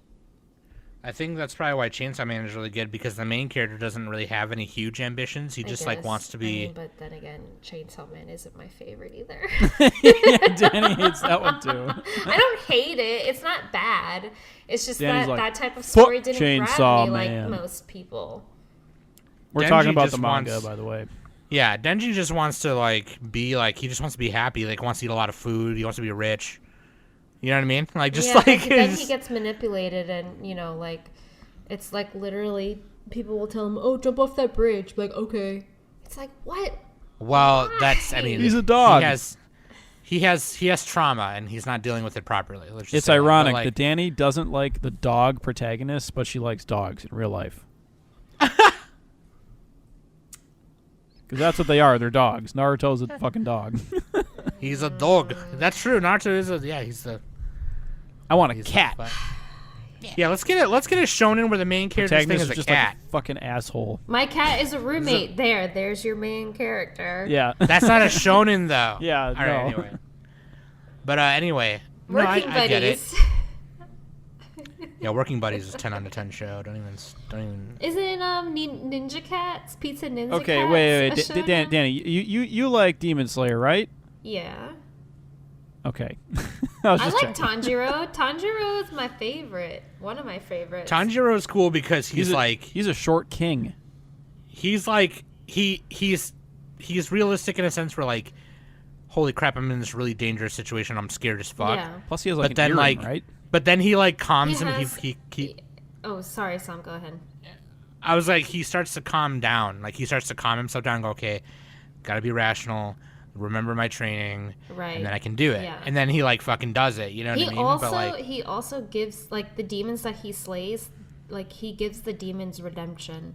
Speaker 3: I think that's probably why Chainsaw Man is really good, because the main character doesn't really have any huge ambitions. He just like wants to be.
Speaker 4: But then again, Chainsaw Man isn't my favorite either.
Speaker 5: Danny hates that one too.
Speaker 4: I don't hate it. It's not bad. It's just
Speaker 5: Danny's
Speaker 4: that
Speaker 5: like,
Speaker 4: type of story didn't
Speaker 5: Chainsaw
Speaker 4: grab me
Speaker 5: Man.
Speaker 4: like most people.
Speaker 5: We're
Speaker 3: Denji
Speaker 5: talking about
Speaker 3: just
Speaker 5: the manga,
Speaker 3: wants-
Speaker 5: by the way.
Speaker 3: Yeah, Denji just wants to like be like, he just wants to be happy. Like wants to eat a lot of food. He wants to be rich. You know what I mean? Like just
Speaker 4: Yeah,
Speaker 3: like
Speaker 4: but then he gets manipulated, and like it's like literally people will tell him, "Oh, jump off that bridge." Like, okay. It's like, what?
Speaker 3: Well,
Speaker 4: Why?
Speaker 3: that's I mean
Speaker 5: He's a dog.
Speaker 3: He has trauma and he's not dealing with it properly. Let's just
Speaker 5: It's
Speaker 3: say that.
Speaker 5: ironic
Speaker 3: But, like,
Speaker 5: that Danny doesn't like the dog protagonist, but she likes dogs in real life. Because that's what they are. They're dogs. Naruto's a fucking dog.
Speaker 3: he's a dog. That's true. Naruto is he's the
Speaker 5: I want a
Speaker 3: he's
Speaker 5: cat.
Speaker 3: Yeah, let's get it. Let's get a shonen where the main character's thing
Speaker 5: Protagonist
Speaker 3: is
Speaker 5: is
Speaker 3: a
Speaker 5: just
Speaker 3: cat.
Speaker 5: like a fucking asshole.
Speaker 4: My cat is a roommate. There's your main character.
Speaker 5: Yeah.
Speaker 3: That's not a shonen though.
Speaker 5: Yeah,
Speaker 3: All right.
Speaker 5: no.
Speaker 3: Anyway. But anyway, no,
Speaker 4: Working
Speaker 3: I get it.
Speaker 4: buddies.
Speaker 3: Yeah, Working Buddies is a 10 out of 10 show. Don't even.
Speaker 4: Isn't Ninja Cats, Pizza Ninja
Speaker 5: Okay,
Speaker 4: Cats?
Speaker 5: wait.
Speaker 4: a shonen?
Speaker 5: Danny, you like Demon Slayer, right?
Speaker 4: Yeah.
Speaker 5: Okay. I was
Speaker 4: I
Speaker 5: just
Speaker 4: like
Speaker 5: checking.
Speaker 4: Tanjiro. Tanjiro is my favorite. One of my favorites.
Speaker 3: Tanjiro's cool because he's
Speaker 5: a short king.
Speaker 3: he's realistic in a sense where like, holy crap, I'm in this really dangerous situation. I'm scared as fuck.
Speaker 4: Yeah.
Speaker 5: Plus, he has like
Speaker 3: But then
Speaker 5: an earring,
Speaker 3: like,
Speaker 5: right?
Speaker 3: but then he like calms him.
Speaker 4: has-
Speaker 3: He
Speaker 4: Oh, sorry, Sam. Go ahead.
Speaker 3: I was like, he starts to calm down. Like he starts to calm himself down. And go, okay, gotta be rational. Remember my training,
Speaker 4: Right.
Speaker 3: and then I can do it.
Speaker 4: Yeah.
Speaker 3: And then he like fucking does it. You know what I mean? But like,
Speaker 4: He also gives like the demons that he slays, like he gives the demons redemption.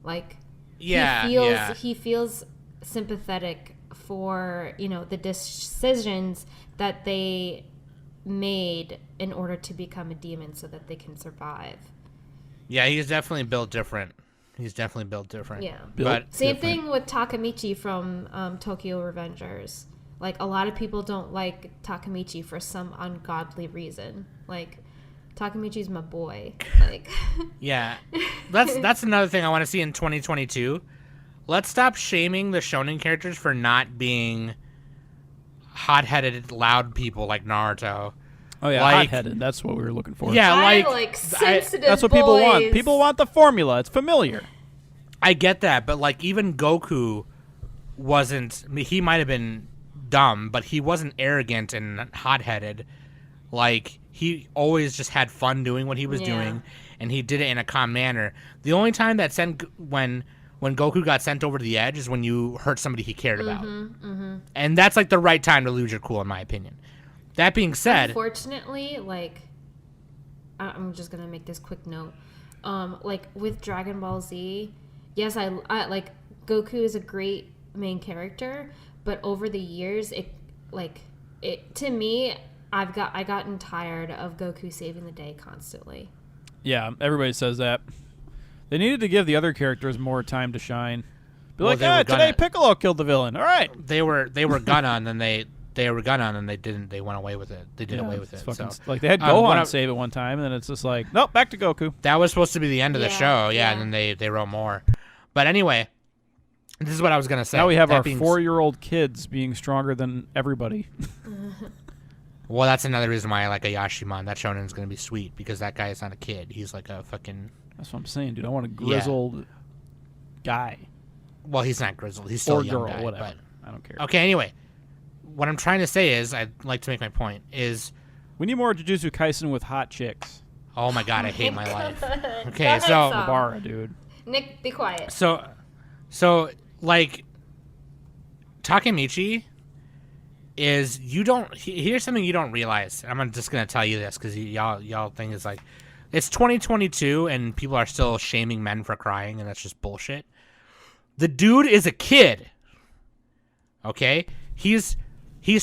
Speaker 4: Like
Speaker 3: yeah,
Speaker 4: he feels sympathetic for the decisions that they made in order to become a demon so that they can survive.
Speaker 3: yeah. He's definitely built different.
Speaker 4: Yeah.
Speaker 3: But
Speaker 4: Same thing with Takamichi from Tokyo Revengers. Like a lot of people don't like Takamichi for some ungodly reason. Like Takamichi's my boy. Like
Speaker 3: yeah, that's another thing I want to see in 2022. Let's stop shaming the shonen characters for not being hot-headed, loud people like Naruto.
Speaker 5: Oh yeah,
Speaker 3: like-
Speaker 5: hot-headed. That's what we were looking for.
Speaker 3: Yeah,
Speaker 4: I like sensitive
Speaker 5: That's what
Speaker 4: boys.
Speaker 5: people want. People want the formula. It's familiar.
Speaker 3: I get that, but like even Goku wasn't. I mean, he might have been dumb, but he wasn't arrogant and hot-headed. Like he always just had fun doing what he was doing, and he did it in a calm manner. The only time that when Goku got sent over the edge is when you hurt somebody he cared about, and that's like the right time to lose your cool, in my opinion. That being said,
Speaker 4: Unfortunately, like I'm just gonna make this quick note. Like with Dragon Ball Z, yes, I like Goku is a great main character, but over the years, it to me, I've gotten tired of Goku saving the day constantly.
Speaker 5: Yeah, everybody says that. They needed to give the other characters more time to shine. Be
Speaker 3: Well,
Speaker 5: like,
Speaker 3: they were
Speaker 5: today
Speaker 3: gonna-
Speaker 5: Piccolo killed the villain. All right.
Speaker 3: they were gonna, and then they were gonna, and they didn't. They went away with it. They did away with
Speaker 5: It's
Speaker 3: it.
Speaker 5: fucking,
Speaker 3: So
Speaker 5: like they had
Speaker 3: what
Speaker 5: Gohan
Speaker 3: I-
Speaker 5: save it one time, and then it's just like, nope, back to Goku.
Speaker 3: that was supposed to be the end of the
Speaker 4: Yeah,
Speaker 3: show,
Speaker 4: yeah.
Speaker 3: and then they wrote more. But anyway, this is what I was gonna say.
Speaker 5: Now we have
Speaker 3: That
Speaker 5: our
Speaker 3: being
Speaker 5: 4-year-old kids being stronger than everybody.
Speaker 3: Well, that's another reason why I like a Yashimon. That shonen's gonna be sweet because that guy is not a kid. He's like a fucking.
Speaker 5: That's what I'm saying, dude. I want a grizzled guy
Speaker 3: Well, he's not grizzled. He's still
Speaker 5: or
Speaker 3: a young
Speaker 5: girl,
Speaker 3: guy.
Speaker 5: whatever. I don't care.
Speaker 3: But okay. Anyway, what I'm trying to say is, I'd like to make my point is,
Speaker 5: We need more Jujutsu Kaisen with hot chicks.
Speaker 3: oh my god, I hate my life.
Speaker 4: Go
Speaker 3: Okay,
Speaker 4: ahead,
Speaker 3: so
Speaker 4: Sam.
Speaker 5: Bara, dude.
Speaker 4: Nick, be quiet.
Speaker 3: So like Takemichi is here's something you don't realize. I'm just gonna tell you this because y'all think it's like it's 2022 and people are still shaming men for crying and that's just bullshit. The dude is a kid. Okay, he's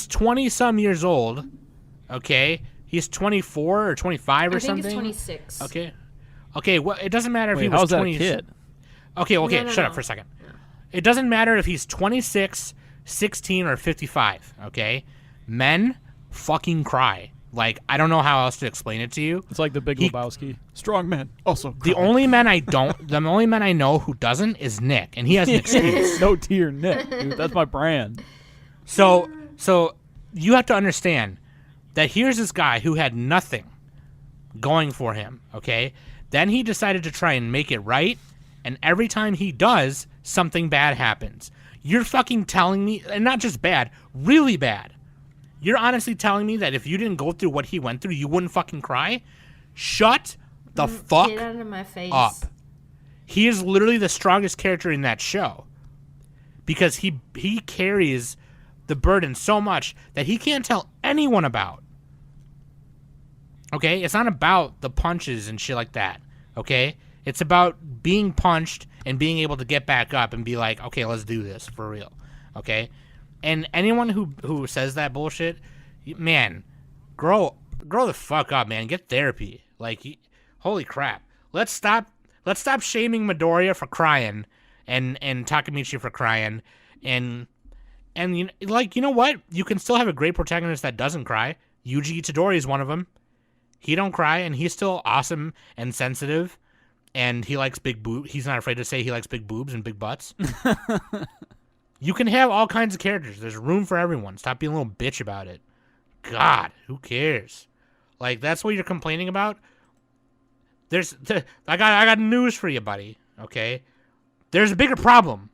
Speaker 3: 20 some years old. Okay, he's 24 or 25 or
Speaker 4: I think
Speaker 3: something.
Speaker 4: it's 26.
Speaker 3: Okay. Well, it doesn't matter if
Speaker 5: Wait,
Speaker 3: he was
Speaker 5: how's that
Speaker 3: 20.
Speaker 5: a kid?
Speaker 3: Okay,
Speaker 4: No,
Speaker 3: shut
Speaker 4: no.
Speaker 3: up for a second. It doesn't matter if he's 26, 16 or 55, okay? Men fucking cry. Like, I don't know how else to explain it to you.
Speaker 5: It's like the Big Lebowski. Strong men also cry.
Speaker 3: The only man I know who doesn't is Nick, and he has an excuse.
Speaker 5: No tear, Nick. Dude, that's my brand.
Speaker 3: So you have to understand that here's this guy who had nothing going for him, okay? Then he decided to try and make it right, and every time he does, something bad happens. You're fucking telling me, and not just bad, really bad. You're honestly telling me that if you didn't go through what he went through, you wouldn't fucking cry? Shut the fuck
Speaker 4: Get out of my face.
Speaker 3: up. He is literally the strongest character in that show. Because he carries the burden so much that he can't tell anyone about. Okay? It's not about the punches and shit like that. Okay? It's about being punched and being able to get back up and be like, okay, let's do this for real. Okay? And anyone who says that bullshit, man, grow the fuck up, man. Get therapy. Like, holy crap. Let's stop shaming Midoriya for crying and Takemichi for crying and you know what? You can still have a great protagonist that doesn't cry. Yuji Itadori is one of them. He don't cry, and he's still awesome and sensitive, and he likes big boobs. He's not afraid to say he likes big boobs and big butts. You can have all kinds of characters. There's room for everyone. Stop being a little bitch about it. God, who cares? Like, that's what you're complaining about? I got news for you, buddy. Okay? There's a bigger problem.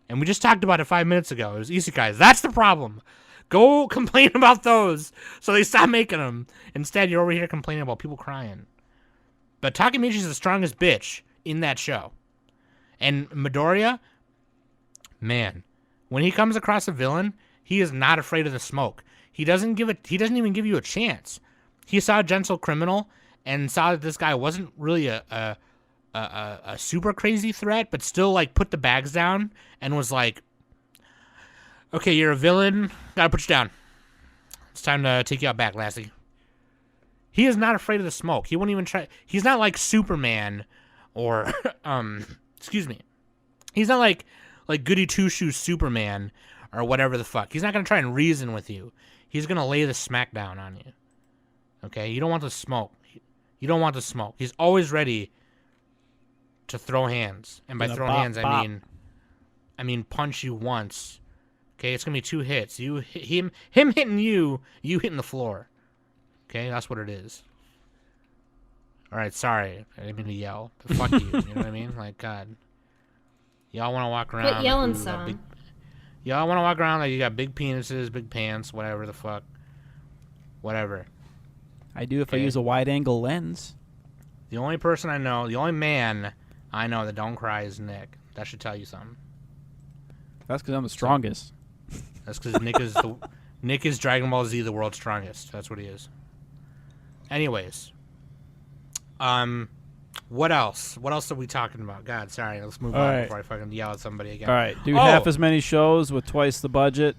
Speaker 3: And we just talked about it 5 minutes ago. It was isekais. That's the problem. Go complain about those so they stop making them. Instead, you're over here complaining about people crying. But Takemichi's the strongest bitch in that show. And Midoriya, man, when he comes across a villain, he is not afraid of the smoke. He doesn't even give you a chance. He saw a gentle criminal and saw that this guy wasn't really a super crazy threat, but still like put the bags down and was like, okay, you're a villain, gotta put you down. It's time to take you out back, lassie. He is not afraid of the smoke. He won't even try. He's not like Superman or excuse me. He's not like goody two-shoes Superman or whatever the fuck. He's not gonna try and reason with you. He's gonna lay the smack down on you. Okay? You don't want the smoke. You don't want the smoke. He's always ready to throw hands. And by throwing hands, I mean punch you once. Okay, it's gonna be 2 hits. Him hitting you hitting the floor. Okay, that's what it is. All right, sorry, I didn't mean to yell. But fuck you. You know what I mean? Like, God, y'all want to walk around.
Speaker 4: Quit yelling, son.
Speaker 3: Y'all want to walk around like you got big penises, big pants, whatever the fuck, whatever.
Speaker 5: I do if I use a wide-angle lens.
Speaker 3: The only person I know, the only man I know that don't cry is Nick. That should tell you something.
Speaker 5: That's because I'm the strongest.
Speaker 3: That's because Nick is Dragon Ball Z, the world's strongest. That's what he is. Anyways, what else? What else are we talking about? God, sorry. Let's move on before I fucking yell at somebody again.
Speaker 5: All right, do half as many shows with twice the budget.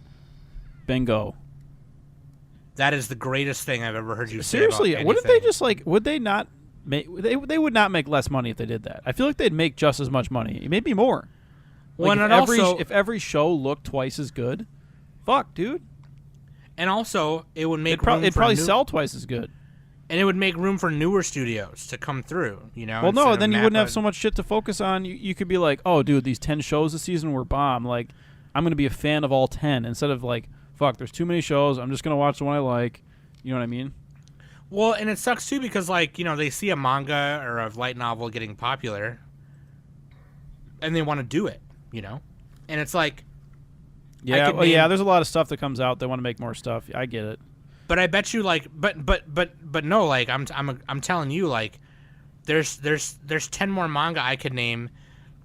Speaker 5: Bingo.
Speaker 3: That is the greatest thing I've ever heard you say.
Speaker 5: Seriously,
Speaker 3: about
Speaker 5: wouldn't they just like? Would they not make? They would not make less money if they did that. I feel like they'd make just as much money, maybe more. Like
Speaker 3: well,
Speaker 5: if every show looked twice as good, fuck, dude.
Speaker 3: And also, it would make
Speaker 5: it'd probably sell twice as good.
Speaker 3: And it would make room for newer studios to come through, you know?
Speaker 5: Well, no, then you wouldn't have so much shit to focus on. You could be like, oh, dude, these 10 shows this season were bomb. Like, I'm going to be a fan of all 10 instead of like, fuck, there's too many shows. I'm just going to watch the one I like. You know what I mean?
Speaker 3: Well, and it sucks, too, because, like, you know, they see a manga or a light novel getting popular, and they want to do it, you know? And it's like...
Speaker 5: Yeah, there's a lot of stuff that comes out. They want to make more stuff. I get it.
Speaker 3: But I bet you, like, but no, like, I'm telling you, like, there's 10 more manga I could name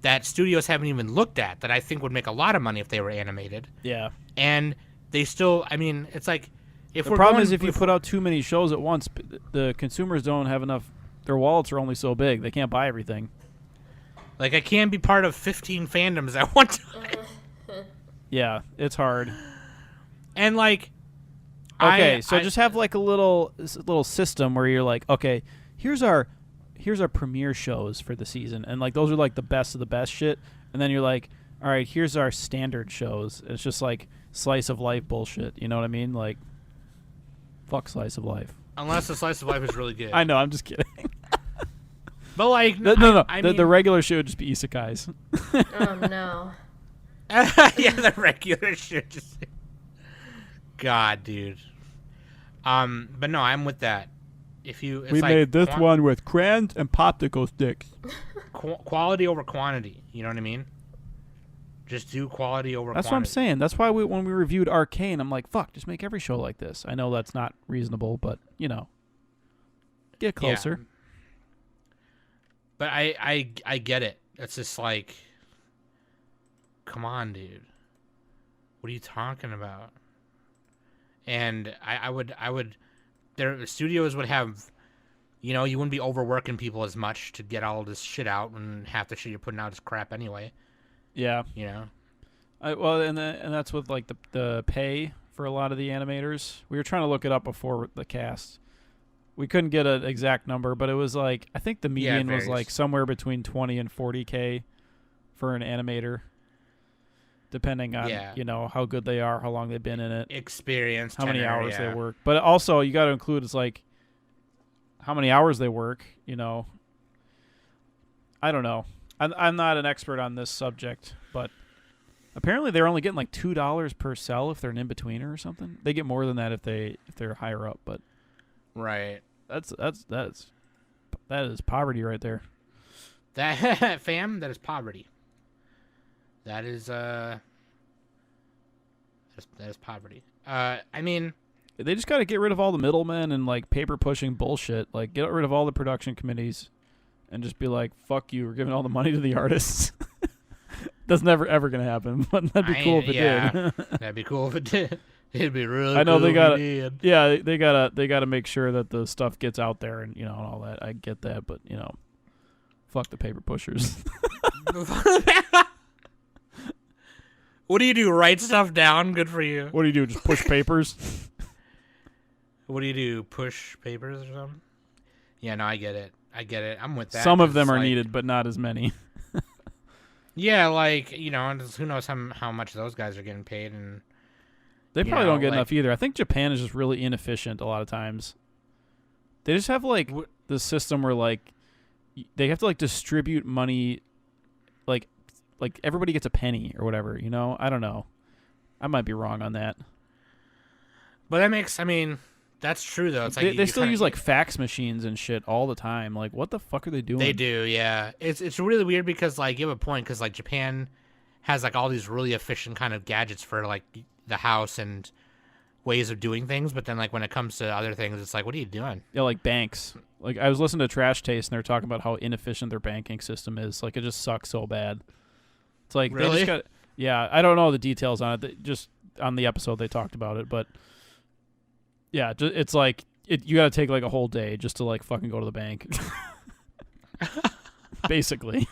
Speaker 3: that studios haven't even looked at that I think would make a lot of money if they were animated.
Speaker 5: Yeah.
Speaker 3: And they still, I mean, it's like, if
Speaker 5: the problem is if you put out too many shows at once, the consumers don't have enough. Their wallets are only so big; they can't buy everything.
Speaker 3: Like, I can't be part of 15 fandoms at one time.
Speaker 5: Yeah, it's hard.
Speaker 3: And like.
Speaker 5: Okay, so just have like a little system where you're like, okay, here's our premiere shows for the season, and like those are like the best of the best shit, and then you're like, all right, here's our standard shows. It's just like slice of life bullshit. You know what I mean? Like, fuck slice of life.
Speaker 3: Unless the slice of life is really good.
Speaker 5: I know. I'm just kidding.
Speaker 3: But like,
Speaker 5: No.
Speaker 3: I
Speaker 5: the
Speaker 3: mean,
Speaker 5: regular show would just be isekais.
Speaker 4: Oh no.
Speaker 3: yeah, the regular shit. Just God, dude. But no, I'm with that. It's like
Speaker 5: one with crayons and popsicle sticks.
Speaker 3: Quality over quantity. You know what I mean? Just do quality over
Speaker 5: That's
Speaker 3: quantity.
Speaker 5: what I'm saying. That's why when we reviewed Arcane, I'm like, fuck, just make every show like this. I know that's not reasonable, but, get closer.
Speaker 3: Yeah. But I get it. It's just like, come on, dude. What are you talking about? And I would their studios would have, you wouldn't be overworking people as much to get all this shit out, and half the shit you're putting out is crap anyway.
Speaker 5: Yeah.
Speaker 3: And
Speaker 5: that's with like the pay for a lot of the animators. We were trying to look it up before the cast. We couldn't get an exact number, but it was like, I think the median was like somewhere between 20 and 40K for an animator, depending on how good they are, how long they've been in it,
Speaker 3: experience,
Speaker 5: how many hours they work. But also you got to include it's like how many hours they work. I don't know. I'm not an expert on this subject, but apparently they're only getting like $2 per cell if they're an in-betweener or something. They get more than that if they're higher up, but
Speaker 3: right.
Speaker 5: That is poverty right there.
Speaker 3: That fam, that is poverty. That is poverty. I mean,
Speaker 5: they just got to get rid of all the middlemen and like paper pushing bullshit. Like, get rid of all the production committees and just be like, fuck you, we're giving all the money to the artists. That's never ever gonna happen, but that'd be cool if it did.
Speaker 3: That'd be cool if it did. It'd be really.
Speaker 5: I know
Speaker 3: cool
Speaker 5: they gotta.
Speaker 3: if it did.
Speaker 5: Yeah, they gotta make sure that the stuff gets out there and and all that. I get that, but fuck the paper pushers.
Speaker 3: What do you do? Write stuff down? Good for you.
Speaker 5: What do you do? Just push papers?
Speaker 3: What do you do? Push papers or something? Yeah, no, I get it. I'm with that.
Speaker 5: Some of them are needed, but not as many.
Speaker 3: Yeah, like who knows how much those guys are getting paid, and
Speaker 5: they probably don't get enough either. I think Japan is just really inefficient a lot of times. They just have like the system where like they have to like distribute money, like everybody gets a penny or whatever. I don't know. I might be wrong on that.
Speaker 3: But that makes, that's true though. It's like
Speaker 5: they still use like fax machines and shit all the time. Like, what the fuck are they doing?
Speaker 3: They do, yeah. It's really weird because like you have a point because like Japan has like all these really efficient kind of gadgets for like the house and ways of doing things, but then like when it comes to other things, it's like, what are you doing?
Speaker 5: Yeah, like banks. Like I was listening to Trash Taste and they're talking about how inefficient their banking system is. Like it just sucks so bad. It's like
Speaker 3: really?
Speaker 5: They just got. Yeah, I don't know the details on it. Just on the episode they talked about it, but yeah, it's like you got to take like a whole day just to like fucking go to the bank, basically.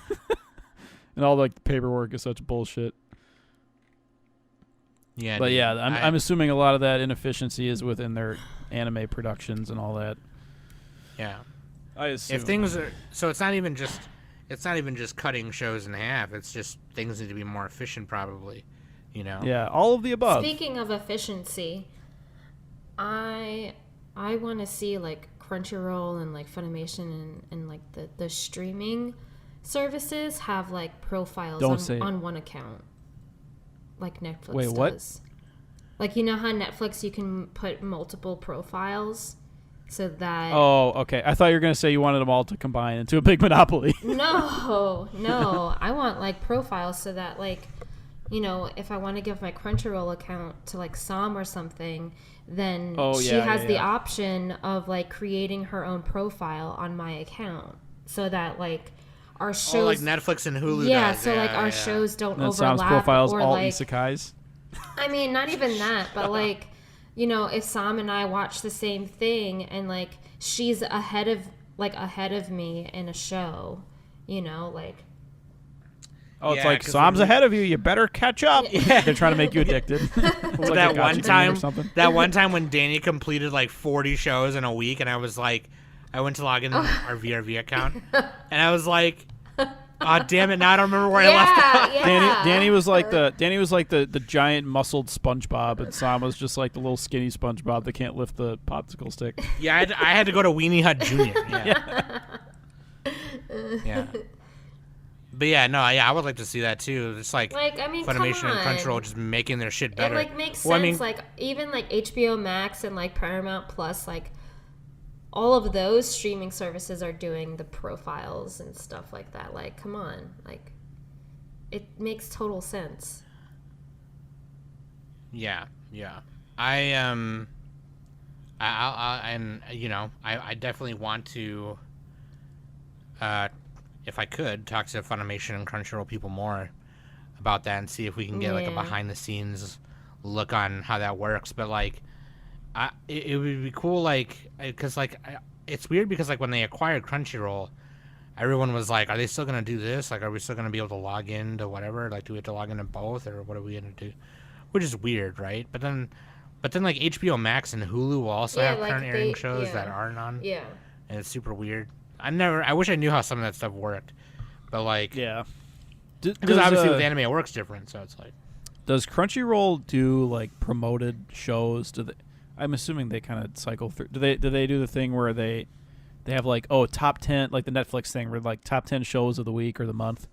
Speaker 5: And all like the paperwork is such bullshit.
Speaker 3: Yeah,
Speaker 5: but
Speaker 3: dude,
Speaker 5: yeah, I'm assuming a lot of that inefficiency is within their anime productions and all that.
Speaker 3: Yeah,
Speaker 5: I assume.
Speaker 3: If things are so, it's not even just cutting shows in half. It's just things need to be more efficient, probably.
Speaker 5: Yeah, all of the above.
Speaker 4: Speaking of efficiency, I want to see like Crunchyroll and like Funimation and like the streaming services have like profiles on one account, like Netflix
Speaker 5: Wait,
Speaker 4: does.
Speaker 5: what?
Speaker 4: Like how Netflix you can put multiple profiles, so that.
Speaker 5: Oh, okay. I thought you were gonna say you wanted them all to combine into a big monopoly.
Speaker 4: No. I want like profiles so that like, if I want to give my Crunchyroll account to like Sam or something, then she has the option of like creating her own profile on my account, so that like our shows,
Speaker 3: like Netflix and Hulu.
Speaker 4: Yeah,
Speaker 3: does.
Speaker 4: so like our shows don't
Speaker 5: and
Speaker 4: overlap.
Speaker 5: Sam's profile's
Speaker 4: or
Speaker 5: all
Speaker 4: like
Speaker 5: isekais.
Speaker 4: I mean, not even that, but like, if Sam and I watch the same thing and like she's ahead of me in a show, like.
Speaker 5: Oh, it's like Sam's ahead of you. You better catch up. Yeah. They're trying to make you addicted.
Speaker 3: Well,
Speaker 5: like
Speaker 3: that one time when Danny completed like 40 shows in a week, and I was like, I went to log in our VRV account, and I was like, Oh damn it! Now I don't remember where I left off.
Speaker 4: Yeah.
Speaker 5: Danny was like the giant muscled SpongeBob, and Sam was just like the little skinny SpongeBob that can't lift the popsicle stick.
Speaker 3: Yeah, I had to go to Weenie Hut Jr. Yeah. Yeah. But yeah, no, yeah, I would like to see that too. It's like
Speaker 4: I mean,
Speaker 3: Funimation
Speaker 4: come
Speaker 3: and
Speaker 4: on.
Speaker 3: Crunchyroll just making their shit better.
Speaker 4: It makes sense.
Speaker 3: Well, I mean,
Speaker 4: Even HBO Max and Paramount Plus, all of those streaming services are doing the profiles and stuff like that. Come on, it makes total sense.
Speaker 3: Yeah. I definitely want to, if I could, talk to Funimation and Crunchyroll people more about that and see if we can get a behind the scenes look on how that works. But it would be cool, because it's weird because when they acquired Crunchyroll, everyone was like, are they still gonna do this? Are we still gonna be able to log into whatever? Do we have to log into both, or what are we gonna do? Which is weird, right? But then HBO Max and Hulu will also have current airing shows that aren't on.
Speaker 4: Yeah.
Speaker 3: And it's super weird. I wish I knew how some of that stuff worked, but
Speaker 5: yeah,
Speaker 3: because obviously with anime it works different, so it's
Speaker 5: Does Crunchyroll do promoted shows? I'm assuming they kind of cycle through. Do they do the thing where they have top 10, the Netflix thing where top 10 shows of the week or the month?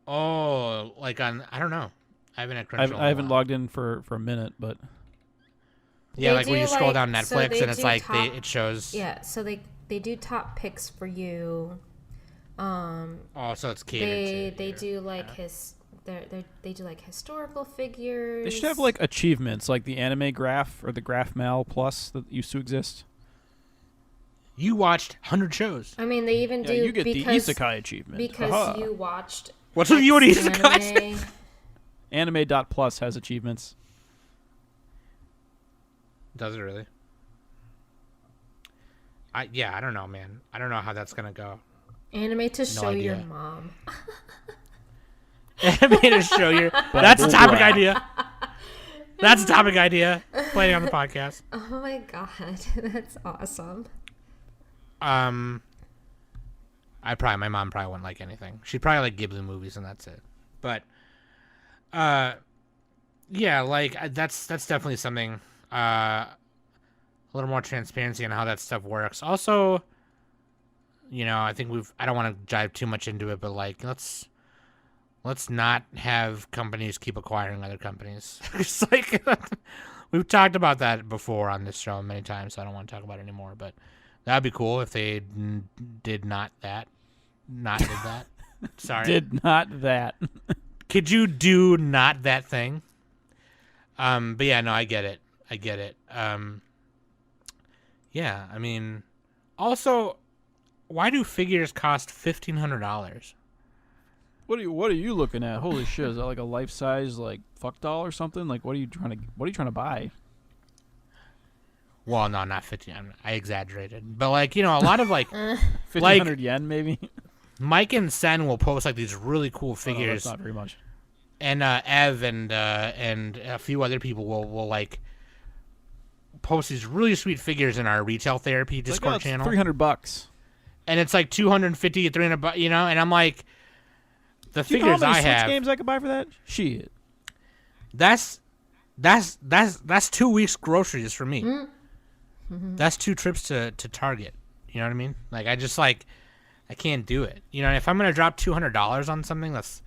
Speaker 3: Oh, on, I don't know. I haven't had Crunchyroll.
Speaker 5: I haven't logged in for a minute, but
Speaker 3: yeah,
Speaker 4: They
Speaker 3: when you
Speaker 4: do,
Speaker 3: scroll down
Speaker 4: so
Speaker 3: Netflix
Speaker 4: they
Speaker 3: and it's
Speaker 4: do top-
Speaker 3: it shows.
Speaker 4: Yeah, so they do top picks for you.
Speaker 3: Oh, so it's catered.
Speaker 4: They do they do historical figures.
Speaker 5: they should have achievements like the anime graph or the Graph Mal Plus that used to exist.
Speaker 3: You watched 100 shows.
Speaker 4: I mean, they even do
Speaker 5: you get
Speaker 4: because,
Speaker 5: the Isekai achievement
Speaker 4: because you watched.
Speaker 3: What's with you and
Speaker 4: X
Speaker 3: Isekai?
Speaker 4: anime.
Speaker 5: Anime.plus has achievements.
Speaker 3: Does it really? I don't know, man. I don't know how that's gonna go.
Speaker 4: Anime to show your
Speaker 3: idea.
Speaker 4: mom.
Speaker 3: Anime to show your. That's a topic idea. That's a topic idea. Playing on the podcast.
Speaker 4: Oh my god, that's awesome.
Speaker 3: My mom probably wouldn't like anything. She'd probably like Ghibli movies and that's it. But, yeah, that's definitely something. A little more transparency on how that stuff works. Also, I think I don't want to dive too much into it, but let's not have companies keep acquiring other companies. It's we've talked about that before on this show many times, so I don't want to talk about it anymore. But that'd be cool if they did not that. Not did that. Sorry.
Speaker 5: Did not that.
Speaker 3: Could you do not that thing? But yeah, no, I get it. Yeah, I mean, also, why do figures cost $1,500?
Speaker 5: What are you looking at? Holy shit! Is that a life size fuck doll or something? What are you trying to buy?
Speaker 3: Well, no, not 15. I exaggerated, but a lot of
Speaker 5: 1,500 yen maybe.
Speaker 3: Mike and Sen will post these really cool figures.
Speaker 5: Oh, that's not very much.
Speaker 3: And Ev and a few other people will post these really sweet figures in our retail therapy Discord channel.
Speaker 5: $300.
Speaker 3: And it's $250, $300, and I'm the
Speaker 5: Do you
Speaker 3: figures
Speaker 5: know how
Speaker 3: I
Speaker 5: many Switch
Speaker 3: have.
Speaker 5: games I could buy for that? Shit.
Speaker 3: That's 2 weeks groceries for me. Mm-hmm. That's 2 trips to Target. You know what I mean? I can't do it. If I'm gonna drop $200 on something that's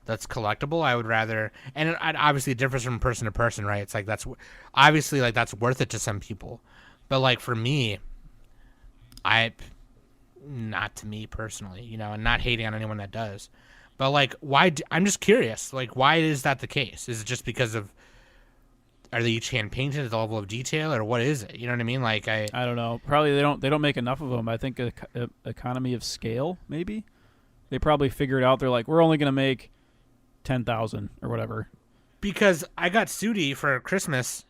Speaker 3: collectible, I would rather. And it obviously differs from person to person, right? It's that's obviously that's worth it to some people, but for me, not to me personally, and not hating on anyone that does. But why? I'm just curious. Why is that the case? Is it just because of? Are they each hand painted at the level of detail, or what is it? You know what I mean? I
Speaker 5: don't know. Probably they don't make enough of them. I think economy of scale maybe. They probably figured out they're we're only gonna make 10,000 or whatever.
Speaker 3: Because I got Sudi for Christmas,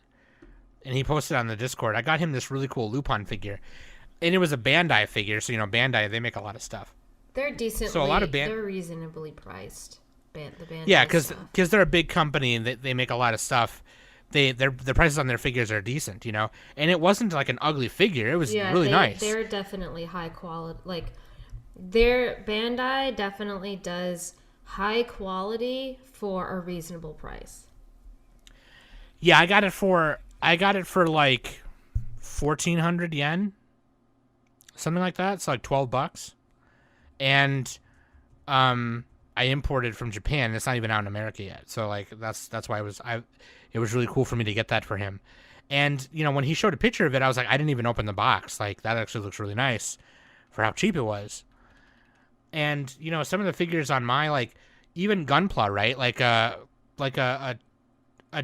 Speaker 3: and he posted on the Discord. I got him this really cool Lupin figure, and it was a Bandai figure. So Bandai, they make a lot of stuff.
Speaker 4: They're decently.
Speaker 3: So a lot of
Speaker 4: they're reasonably priced. The Bandai.
Speaker 3: Yeah, because they're a big company and they make a lot of stuff. Their prices on their figures are decent, and it wasn't an ugly figure. It was really nice.
Speaker 4: They're definitely high quality. Their Bandai definitely does high quality for a reasonable price.
Speaker 3: Yeah, I got it for like 1,400 yen, something like that. So like $12, and I imported from Japan. It's not even out in America yet. So like that's why it was really cool for me to get that for him. And you know, when he showed a picture of it, I was like, I didn't even open the box. Like that actually looks really nice for how cheap it was. And you know, some of the figures on my, like, even Gunpla, right? Like a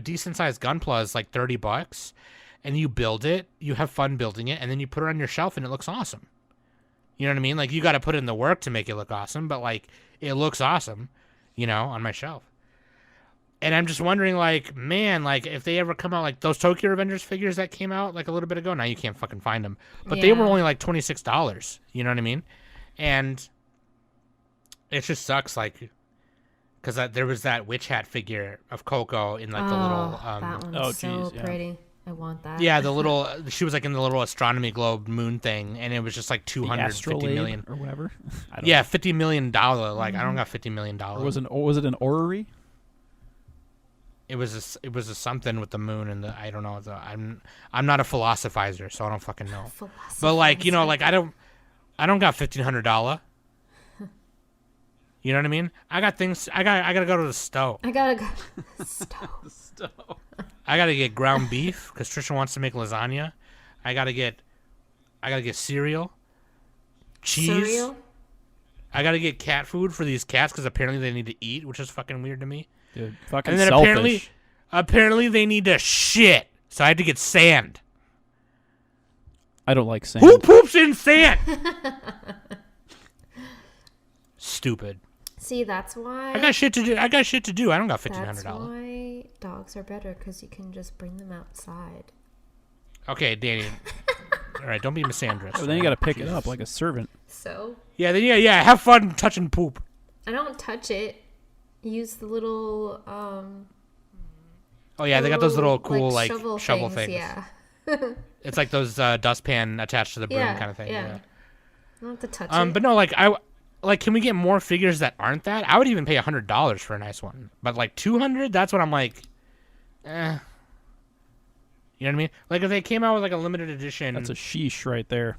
Speaker 3: decent sized Gunpla is like $30, and you build it, you have fun building it, and then you put it on your shelf and it looks awesome. You know what I mean? Like, you got to put in the work to make it look awesome, but like it looks awesome, you know, on my shelf. And I'm just wondering, like, man, like if they ever come out, like those Tokyo Revengers figures that came out like a little bit ago, now you can't fucking find them, but they were only like $26. You know what I mean? And it just sucks, like, because there was that witch hat figure of Coco in like the little
Speaker 4: that one's so pretty. I want that.
Speaker 3: Yeah, the little, she was like in the little astronomy globe moon thing, and it was just like 250 million
Speaker 5: or whatever.
Speaker 3: Yeah, $50 million. Like, I don't got $50 million.
Speaker 5: Or was it an orrery?
Speaker 3: It was a something with the moon and the, I don't know. I'm not a philosophizer, so I don't fucking know. But like, you know, like I don't got $1,500. You know what I mean? I got things. I gotta go to the stove.
Speaker 4: I gotta go to the stove.
Speaker 3: I gotta get ground beef because Trisha wants to make lasagna. I gotta get cereal, cheese.
Speaker 4: Cereal?
Speaker 3: I gotta get cat food for these cats because apparently they need to eat, which is fucking weird to me.
Speaker 5: Dude, fucking
Speaker 3: and then
Speaker 5: selfish.
Speaker 3: apparently they need to shit, so I had to get sand.
Speaker 5: I don't like sand.
Speaker 3: Who poops in sand? Stupid.
Speaker 4: See, that's why
Speaker 3: I got shit to do. I don't got $1,500.
Speaker 4: That's why dogs are better, because you can just bring them outside.
Speaker 3: Okay, Danny. All right, don't be misandrous.
Speaker 5: Well, then you got to pick it up like a servant.
Speaker 4: So?
Speaker 3: Yeah, then yeah. Have fun touching poop.
Speaker 4: I don't touch it. Use the little
Speaker 3: Oh yeah, they got those little cool like
Speaker 4: shovel
Speaker 3: things.
Speaker 4: Yeah.
Speaker 3: It's like those dustpan attached to the broom kind of thing. Yeah.
Speaker 4: I don't have to touch it.
Speaker 3: But no, can we get more figures that aren't that? I would even pay $100 for a nice one. But like 200, that's what I'm like. You know what I mean? Like if they came out with like a limited edition.
Speaker 5: That's a sheesh right there.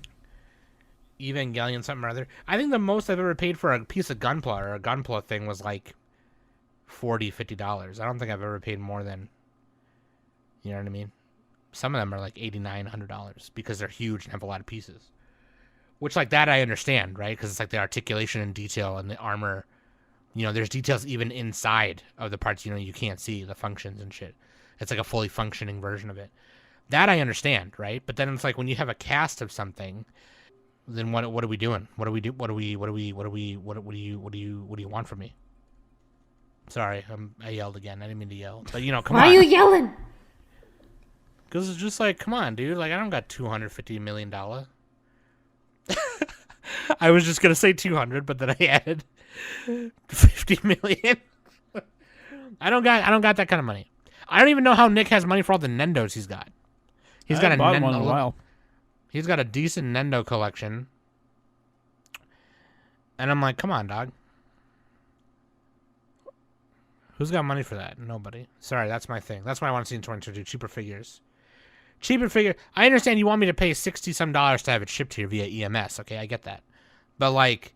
Speaker 3: Evangelion something or other. I think the most I've ever paid for a piece of Gunpla or a Gunpla thing was like $40, $50. I don't think I've ever paid more than, you know what I mean? Some of them are like $89, $100 because they're huge and have a lot of pieces. Which, like, that I understand, right? Because it's like the articulation and detail and the armor. You know, there's details even inside of the parts, you know, you can't see the functions and shit. It's like a fully functioning version of it. That I understand, right? But then it's like when you have a cast of something, then what are we doing? What do you want from me? Sorry, I yelled again. I didn't mean to yell. But, you know, come on.
Speaker 4: Why are you yelling?
Speaker 3: Because it's just like, come on, dude. Like, I don't got $250 million. I was just gonna say 200, but then I added 50 million. I don't got that kind of money. I don't even know how Nick has money for all the Nendos he's got. He's got
Speaker 5: bought one in a while.
Speaker 3: He's got a decent Nendo collection, and I'm like, come on, dog. Who's got money for that? Nobody. Sorry, that's my thing. That's what I want to see in 2022. Cheaper figures. Cheaper figure. I understand you want me to pay $60-some to have it shipped here via EMS. Okay, I get that. But like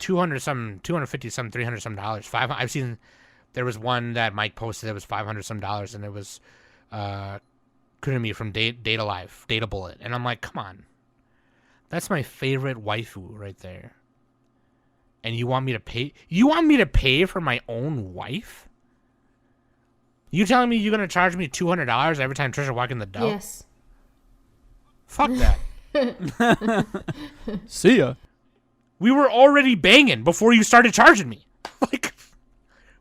Speaker 3: $250-some, $300-some, $500. I've seen there was one that Mike posted that was $500-some, and it was Kunami from Data Live, Data Bullet, and I'm like, come on, that's my favorite waifu right there. And you want me to pay? You want me to pay for my own wife? You telling me you're gonna charge me $200 every time Trisha walk in the door?
Speaker 4: Yes.
Speaker 3: Fuck that.
Speaker 5: See ya.
Speaker 3: We were already banging before you started charging me. Like,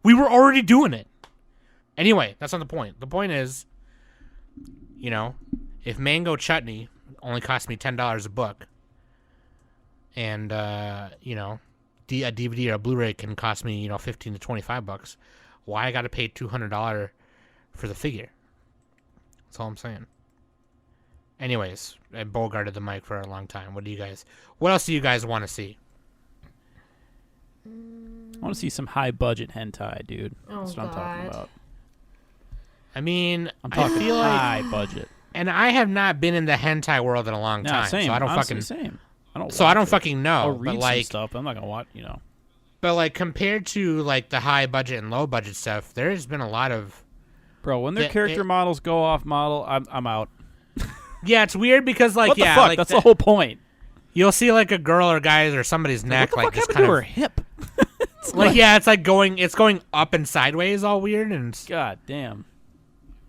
Speaker 3: we were already doing it. Anyway, that's not the point. The point is, you know, if mango chutney only cost me $10 a book, and you know, a DVD or a Blu-ray can cost me, you know, $15 to $25, why I got to pay $200 for the figure? That's all I'm saying. Anyways, I bogarted the mic for a long time. What else do you guys want to see?
Speaker 5: I want to see some high budget hentai, dude. That's what I'm talking about.
Speaker 3: I mean,
Speaker 5: I'm talking
Speaker 3: I feel
Speaker 5: high budget.
Speaker 3: And I have not been in the hentai world in a long time,
Speaker 5: Same.
Speaker 3: so I don't
Speaker 5: Honestly,
Speaker 3: fucking.
Speaker 5: Same. I don't.
Speaker 3: So I don't
Speaker 5: it.
Speaker 3: fucking know.
Speaker 5: I'll read
Speaker 3: but like
Speaker 5: some stuff. I'm not gonna watch.
Speaker 3: But like compared to like the high budget and low budget stuff, there has been a lot of.
Speaker 5: Bro, when their character models go off model, I'm out.
Speaker 3: Yeah, it's weird because like
Speaker 5: what the
Speaker 3: yeah,
Speaker 5: fuck?
Speaker 3: like
Speaker 5: That's the whole point.
Speaker 3: You'll see like a girl or guys or somebody's neck
Speaker 5: what the
Speaker 3: like
Speaker 5: fuck
Speaker 3: just
Speaker 5: happened
Speaker 3: kind
Speaker 5: to
Speaker 3: of
Speaker 5: her hip.
Speaker 3: like yeah, it's going up and sideways, all weird and
Speaker 5: God damn.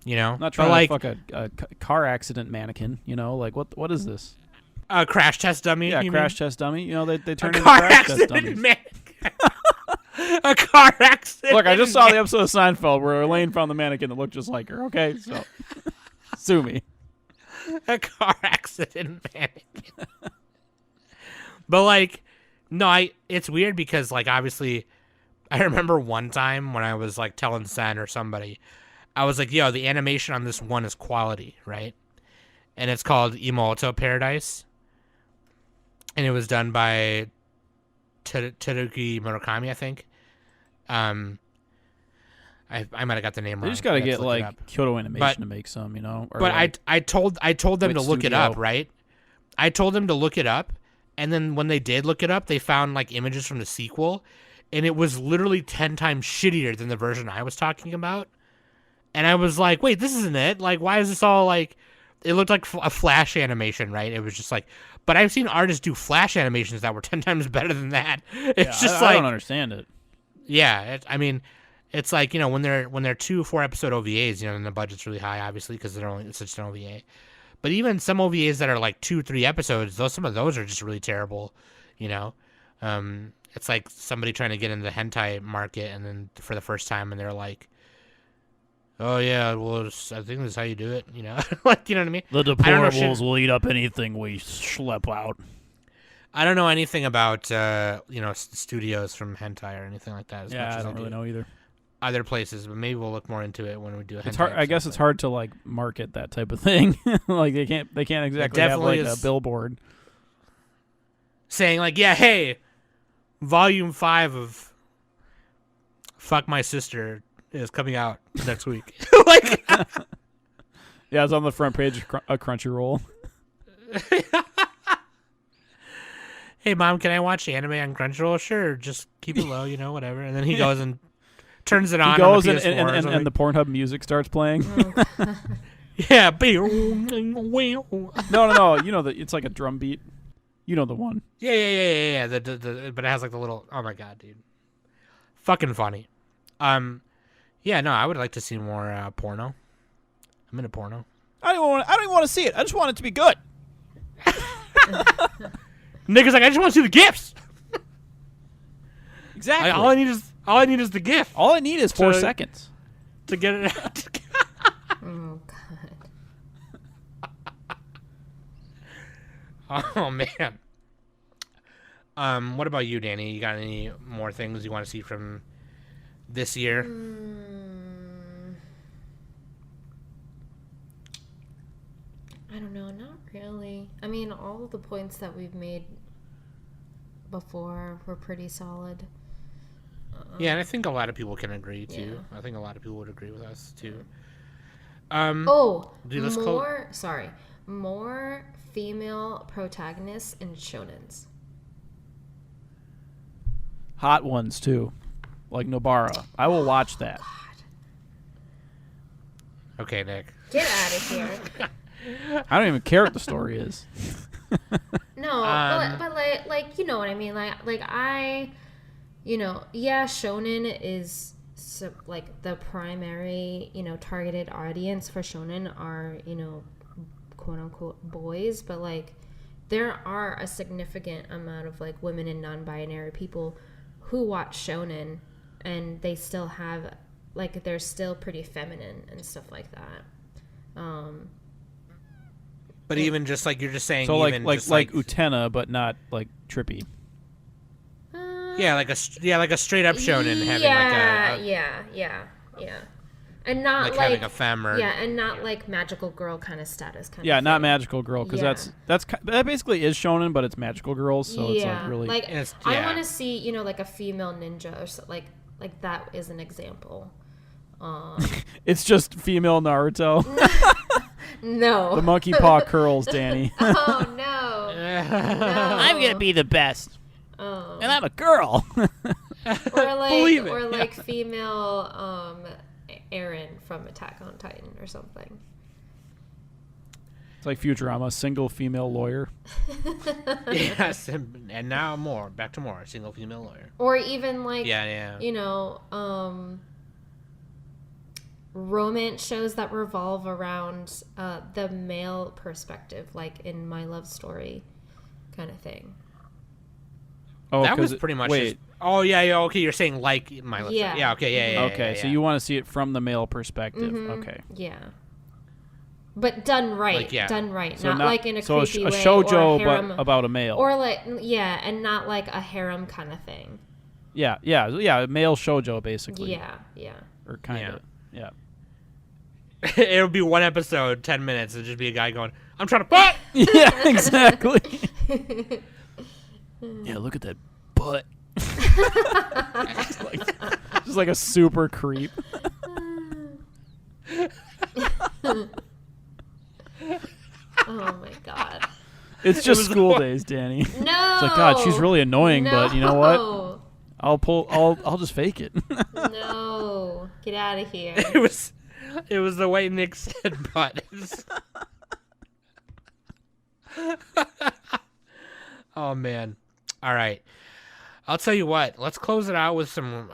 Speaker 3: You know,
Speaker 5: I'm not trying
Speaker 3: to
Speaker 5: fuck a car accident mannequin. Like what is this?
Speaker 3: A crash test dummy.
Speaker 5: Yeah,
Speaker 3: you
Speaker 5: crash
Speaker 3: mean?
Speaker 5: test dummy. They turn into
Speaker 3: car
Speaker 5: crash test
Speaker 3: accident
Speaker 5: dummies.
Speaker 3: mannequin. A car accident.
Speaker 5: Look, I just saw the episode of Seinfeld where Elaine found the mannequin that looked just like her. Okay, so sue me.
Speaker 3: A car accident mannequin. But like, no, it's weird because like obviously, I remember one time when I was like telling Sen or somebody, I was like, yo, the animation on this one is quality, right? And it's called Imoto Paradise. And it was done by Teruki Murakami, I think. I might have got the name wrong.
Speaker 5: They just gotta get
Speaker 3: like
Speaker 5: like Kyoto Animation to make some, Or
Speaker 3: but
Speaker 5: like,
Speaker 3: I told them to look it
Speaker 5: Studio.
Speaker 3: up, right? I told them to look it up, and then when they did look it up, they found like images from the sequel, and it was literally 10 times shittier than the version I was talking about. And I was like, wait, this isn't it. Like, why is this all like? It looked like a Flash animation, right? It was just like, but I've seen artists do Flash animations that were 10 times better than that. It's just
Speaker 5: I
Speaker 3: like
Speaker 5: don't understand it.
Speaker 3: Yeah, I mean, it's like when they're 2 4-episode OVAs, and the budget's really high, obviously, because it's just an OVA. But even some OVAs that are like 2-3 episodes, some of those are just really terrible. It's like somebody trying to get into the hentai market, and then for the first time, and they're like, "Oh yeah, well, I think this is how you do it." Like you know what I mean?
Speaker 5: The deplorables will eat up anything we schlep out.
Speaker 3: I don't know anything about studios from hentai or anything like that.
Speaker 5: Yeah, I don't really know either.
Speaker 3: Other places, but maybe we'll look more into it when we do a hentai.
Speaker 5: It's hard. I guess it's hard to like market that type of thing. Like they can't exactly have like a billboard
Speaker 3: saying like, yeah, hey, volume 5 of Fuck My Sister is coming out next week. Like,
Speaker 5: yeah, it's on the front page of Crunchyroll.
Speaker 3: Hey, Mom, can I watch anime on Crunchyroll? Sure, just keep it low, whatever. And then he goes and turns it on.
Speaker 5: He goes
Speaker 3: on the PS4
Speaker 5: and the Pornhub music starts playing.
Speaker 3: Yeah.
Speaker 5: No. It's like a drum beat. You know the one.
Speaker 3: Yeah. But it has like the little. Oh my god, dude. Fucking funny. Yeah, no, I would like to see more porno. I'm into porno.
Speaker 5: I don't even want to see it. I just want it to be good.
Speaker 3: Nigga's like, I just want to see the gifts.
Speaker 5: Exactly.
Speaker 3: All I need is the gift.
Speaker 5: All I need is 4 seconds
Speaker 3: to get it out.
Speaker 4: Oh god.
Speaker 3: Oh man. What about you, Danny? You got any more things you want to see from this year?
Speaker 4: I don't know, not really. I mean, all of the points that we've made before were pretty solid.
Speaker 3: Yeah, and I think a lot of people can agree too. Yeah. I think a lot of people would agree with us too.
Speaker 4: More female protagonists in shonens.
Speaker 5: Hot ones too, like Nobara. I will watch that.
Speaker 4: God.
Speaker 3: Okay, Nick.
Speaker 4: Get out of here.
Speaker 5: I don't even care what the story is.
Speaker 4: No, but like you know what I mean. Like I, shonen is like the primary targeted audience for shonen are quote unquote boys, but like there are a significant amount of like women and non-binary people who watch shonen, and they still have like they're still pretty feminine and stuff like that.
Speaker 3: But even just like you're just saying,
Speaker 5: so
Speaker 3: even
Speaker 5: like
Speaker 3: just
Speaker 5: like Utena, but not like trippy.
Speaker 3: Yeah, like a straight up shonen having like a
Speaker 4: yeah. And not
Speaker 3: like having a femme or
Speaker 4: and not like magical girl kind of status kind of
Speaker 5: Yeah,
Speaker 4: thing.
Speaker 5: not magical girl, because that basically is shonen, but it's magical girls, so it's like really
Speaker 4: like
Speaker 3: It's-
Speaker 4: I
Speaker 3: yeah.
Speaker 4: want to see like a female ninja or so, like that is an example.
Speaker 5: it's just female Naruto.
Speaker 4: No.
Speaker 5: The monkey paw curls, Danny.
Speaker 4: Oh no. No.
Speaker 5: I'm gonna be the best,
Speaker 4: Oh.
Speaker 5: and I'm a girl.
Speaker 4: Or like
Speaker 3: Believe it.
Speaker 4: or like female Eren from Attack on Titan or something.
Speaker 5: It's like Futurama, single female lawyer.
Speaker 3: Yes, and now more. Back to more. Single female lawyer.
Speaker 4: Or even like
Speaker 3: Yeah.
Speaker 4: romance shows that revolve around the male perspective, like in My Love Story kind of thing.
Speaker 5: Oh,
Speaker 3: That was pretty much.
Speaker 5: Wait.
Speaker 3: Oh yeah. Okay, you're saying like my left.
Speaker 4: Yeah.
Speaker 3: Yeah. Okay. Yeah.
Speaker 5: Okay, so you want to see it from the male perspective. Okay.
Speaker 4: Yeah. But done right.
Speaker 3: Like, yeah.
Speaker 4: Done right.
Speaker 5: So
Speaker 4: not like in a
Speaker 5: so
Speaker 4: creepy
Speaker 5: a
Speaker 4: way
Speaker 5: shoujo,
Speaker 4: or a harem,
Speaker 5: but about a male.
Speaker 4: or like and not like a harem kind of thing.
Speaker 5: yeah, male shoujo basically.
Speaker 4: Yeah.
Speaker 5: Or kind of. Yeah.
Speaker 3: It'll be one episode, 10 minutes. It'll just be a guy going, "I'm trying to fuck."
Speaker 5: Yeah, exactly. Yeah, look at that butt. just like a super creep.
Speaker 4: Oh my god.
Speaker 5: It's just
Speaker 3: was
Speaker 5: school
Speaker 3: the-
Speaker 5: days, Danny. It's
Speaker 4: No.
Speaker 5: like, God, she's really annoying, but you know what?
Speaker 4: No.
Speaker 5: I'll just fake it.
Speaker 4: No. Get out of here.
Speaker 3: It was the way Nick said butt. Oh man. All right. I'll tell you what. Let's close it out with some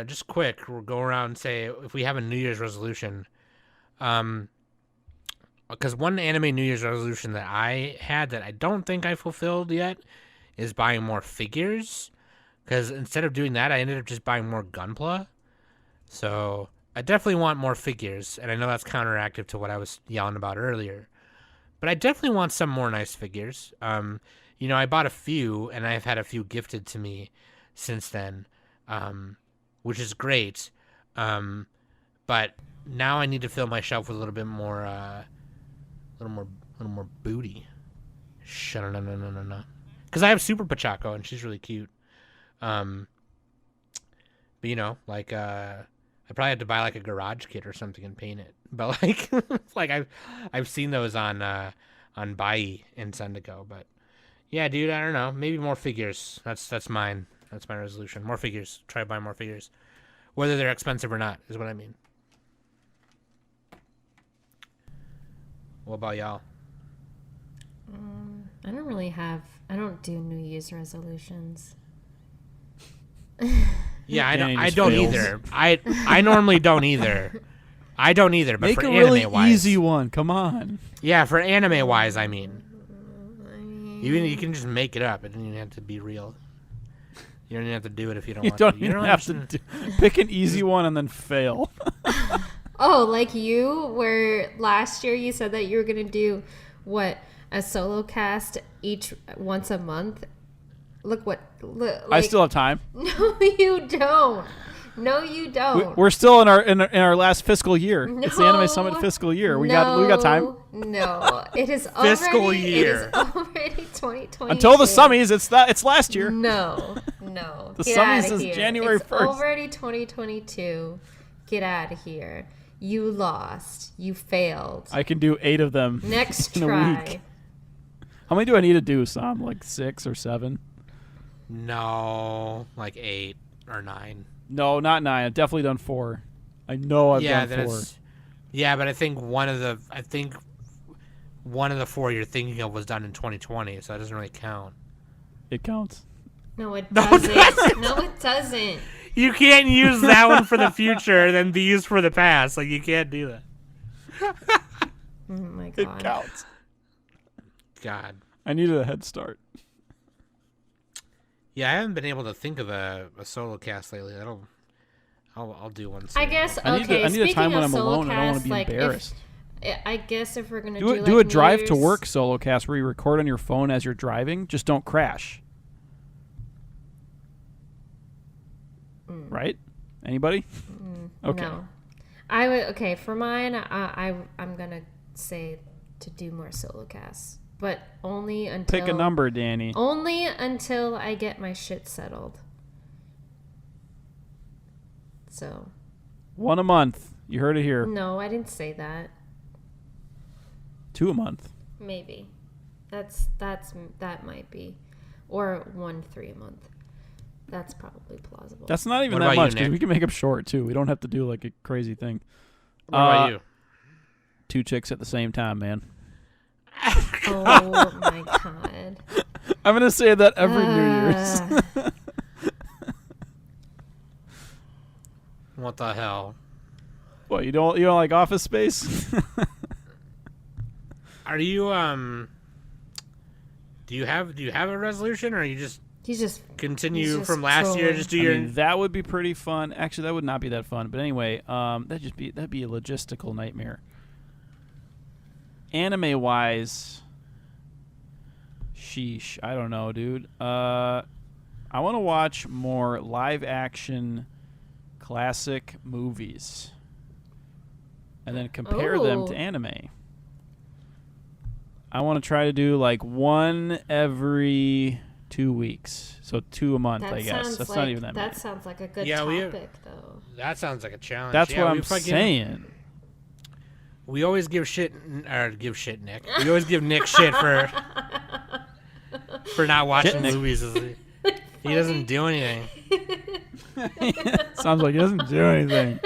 Speaker 3: just quick. We'll go around and say if we have a New Year's resolution. Because one anime New Year's resolution that I had that I don't think I fulfilled yet is buying more figures. Because instead of doing that, I ended up just buying more Gunpla. So I definitely want more figures. And I know that's counteractive to what I was yelling about earlier. But I definitely want some more nice figures. I bought a few, and I've had a few gifted to me since then, which is great. But now I need to fill my shelf with a little bit more, little more booty. No. Because I have Super Pachako, and she's really cute. But I probably had to buy like a garage kit or something and paint it. But I've seen those on Bai in Sendigo. But yeah, dude, I don't know. Maybe more figures. That's mine. That's my resolution. More figures. Try to buy more figures, whether they're expensive or not, is what I mean. What about y'all?
Speaker 4: I don't do New Year's resolutions.
Speaker 3: Yeah,
Speaker 5: Danny
Speaker 3: I
Speaker 5: just
Speaker 3: don't
Speaker 5: fails.
Speaker 3: either. I normally don't either. I don't either. But
Speaker 5: Make
Speaker 3: for
Speaker 5: a really
Speaker 3: anime-wise,
Speaker 5: easy one. Come on.
Speaker 3: yeah, for anime wise, I mean, even you can just make it up. It doesn't even have to be real. You don't even have to do it if you don't
Speaker 5: You
Speaker 3: want
Speaker 5: don't
Speaker 3: to. You
Speaker 5: even
Speaker 3: don't
Speaker 5: have to pick an easy one and then fail.
Speaker 4: Oh, like you, where last year you said that you were gonna do a solo cast once a month. Look,
Speaker 5: I still have time.
Speaker 4: No, you don't. No, you don't.
Speaker 5: We're still in our last fiscal year. It's the Anime Summit fiscal year. We got time.
Speaker 4: No, it is
Speaker 3: Fiscal
Speaker 4: already,
Speaker 3: year.
Speaker 4: It is already 2020.
Speaker 5: Until the summies, it's last year.
Speaker 4: No.
Speaker 5: The
Speaker 4: Get
Speaker 5: summies
Speaker 4: outta
Speaker 5: is
Speaker 4: here.
Speaker 5: January
Speaker 4: it's
Speaker 5: 1st.
Speaker 4: Already 2022. Get out of here. You lost. You failed.
Speaker 5: I can do 8 of them.
Speaker 4: Next
Speaker 5: in a
Speaker 4: try.
Speaker 5: week. How many do I need to do, Sam? Like 6 or 7?
Speaker 3: No, like 8 or 9.
Speaker 5: No, not 9. I've definitely done 4. I know I've
Speaker 3: Yeah,
Speaker 5: done 4.
Speaker 3: yeah, but I think one of the 4 you're thinking of was done in 2020, so that doesn't really count.
Speaker 5: It counts.
Speaker 4: No, it
Speaker 3: No,
Speaker 4: doesn't.
Speaker 3: it doesn't.
Speaker 4: No, it doesn't.
Speaker 3: You can't use that one for the future and then be used for the past. Like, you can't do that.
Speaker 4: Oh my
Speaker 5: It
Speaker 4: god.
Speaker 5: counts.
Speaker 3: God.
Speaker 5: I needed a head start.
Speaker 3: Yeah, I haven't been able to think of a solo cast lately. I'll do one soon.
Speaker 4: I guess
Speaker 5: I need a
Speaker 4: speaking
Speaker 5: time when
Speaker 4: of
Speaker 5: I'm alone. I don't want
Speaker 4: solocast,
Speaker 5: to be
Speaker 4: like,
Speaker 5: embarrassed.
Speaker 4: I guess if we're gonna
Speaker 5: Do
Speaker 4: do
Speaker 5: a
Speaker 4: like
Speaker 5: drive
Speaker 4: New
Speaker 5: to
Speaker 4: Year's-
Speaker 5: work solo cast where you record on your phone as you're driving. Just don't crash. Right? Anybody? Okay.
Speaker 4: No. I would okay for mine. I'm gonna say to do more solo casts, but only until
Speaker 5: Pick a number, Danny.
Speaker 4: Only until I get my shit settled. So.
Speaker 5: 1 a month. You heard it here.
Speaker 4: No, I didn't say that.
Speaker 5: 2 a month.
Speaker 4: Maybe. That might be, or 1-3 a month. That's probably plausible.
Speaker 5: That's not even
Speaker 2: What
Speaker 5: that
Speaker 2: about you,
Speaker 5: much because
Speaker 2: Nick?
Speaker 5: we can make them short too. We don't have to do like a crazy thing.
Speaker 2: What about you?
Speaker 5: 2 chicks at the same time, man.
Speaker 4: Oh my god.
Speaker 5: I'm gonna say that every New Year's.
Speaker 2: What the hell?
Speaker 5: What, you don't like Office Space?
Speaker 2: Are you Do you have a resolution, or you just
Speaker 4: He's just
Speaker 2: continue
Speaker 4: just
Speaker 2: from last year?
Speaker 4: trolling.
Speaker 2: Just do
Speaker 5: I
Speaker 2: your.
Speaker 5: mean, that would be pretty fun. Actually, that would not be that fun. But anyway, that'd be a logistical nightmare. Anime wise, sheesh, I don't know, dude. I want to watch more live action classic movies and then compare them to
Speaker 4: Ooh.
Speaker 5: anime. I want to try to do like one every 2 weeks, so 2 a month.
Speaker 4: that
Speaker 5: I guess
Speaker 4: sounds
Speaker 5: that's
Speaker 4: like,
Speaker 5: not even that
Speaker 4: that
Speaker 5: many.
Speaker 4: sounds like a good
Speaker 2: Yeah,
Speaker 4: topic though.
Speaker 2: That sounds like a challenge.
Speaker 5: That's
Speaker 2: Yeah,
Speaker 5: what
Speaker 2: we
Speaker 5: I'm
Speaker 2: fucking-
Speaker 5: saying.
Speaker 2: We always give shit, Nick. We always give Nick shit for not watching
Speaker 5: Nick.
Speaker 2: movies. He doesn't do anything.
Speaker 5: Sounds like he doesn't do anything.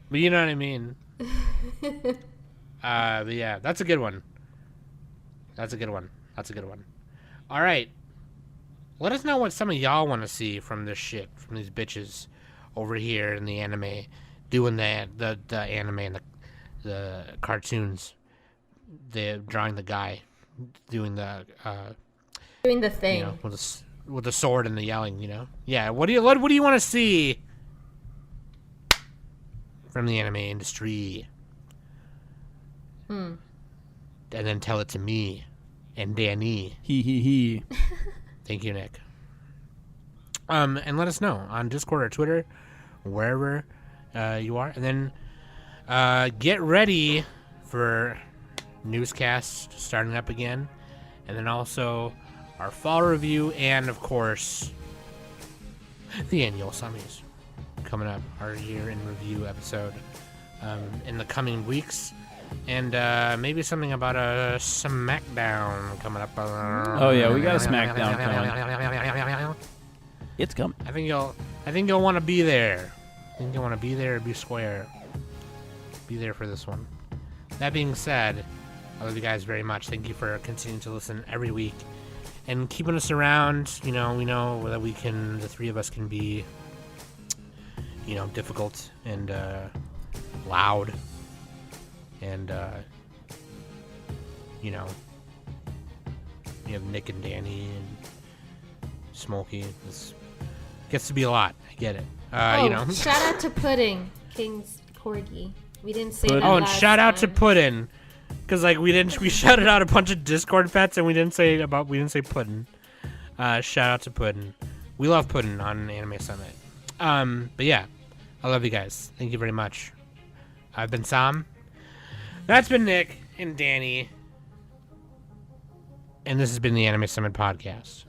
Speaker 2: But you know what I mean. But yeah, that's a good one. That's a good one. All right. Let us know what some of y'all want to see from this shit, from these bitches over here in the anime, doing the anime and the cartoons. They're drawing the guy, doing the
Speaker 4: Doing the thing.
Speaker 2: you know, with the sword and the yelling. You know, yeah. What do you want to see from the anime industry? And then tell it to me and Danny.
Speaker 5: He.
Speaker 2: Thank you, Nick. And let us know on Discord or Twitter, wherever you are. And then get ready for newscasts starting up again. And then also our fall review and, of course, the annual summies coming up, our year in review episode in the coming weeks. And maybe something about a SmackDown coming up.
Speaker 5: Oh yeah, we got a SmackDown coming. It's coming.
Speaker 2: I think you'll want to be there. I think you'll want to be there, be square. Be there for this one. That being said, I love you guys very much. Thank you for continuing to listen every week and keeping us around. You know, we know that the three of us can be, difficult and loud. And, you have Nick and Danny and Smokey. This gets to be a lot. I get it.
Speaker 4: Shout out to Pudding, King's Corgi. We didn't say
Speaker 5: Pudding.
Speaker 4: that
Speaker 2: Oh, and
Speaker 4: last
Speaker 2: shout out to
Speaker 4: time.
Speaker 2: Puddin'. Because, we shouted out a bunch of Discord pets and we didn't say Puddin'. Shout out to Puddin'. We love Puddin' on Anime Summit. But yeah, I love you guys. Thank you very much. I've been Sam. That's been Nick and Danny. And this has been the Anime Summit Podcast.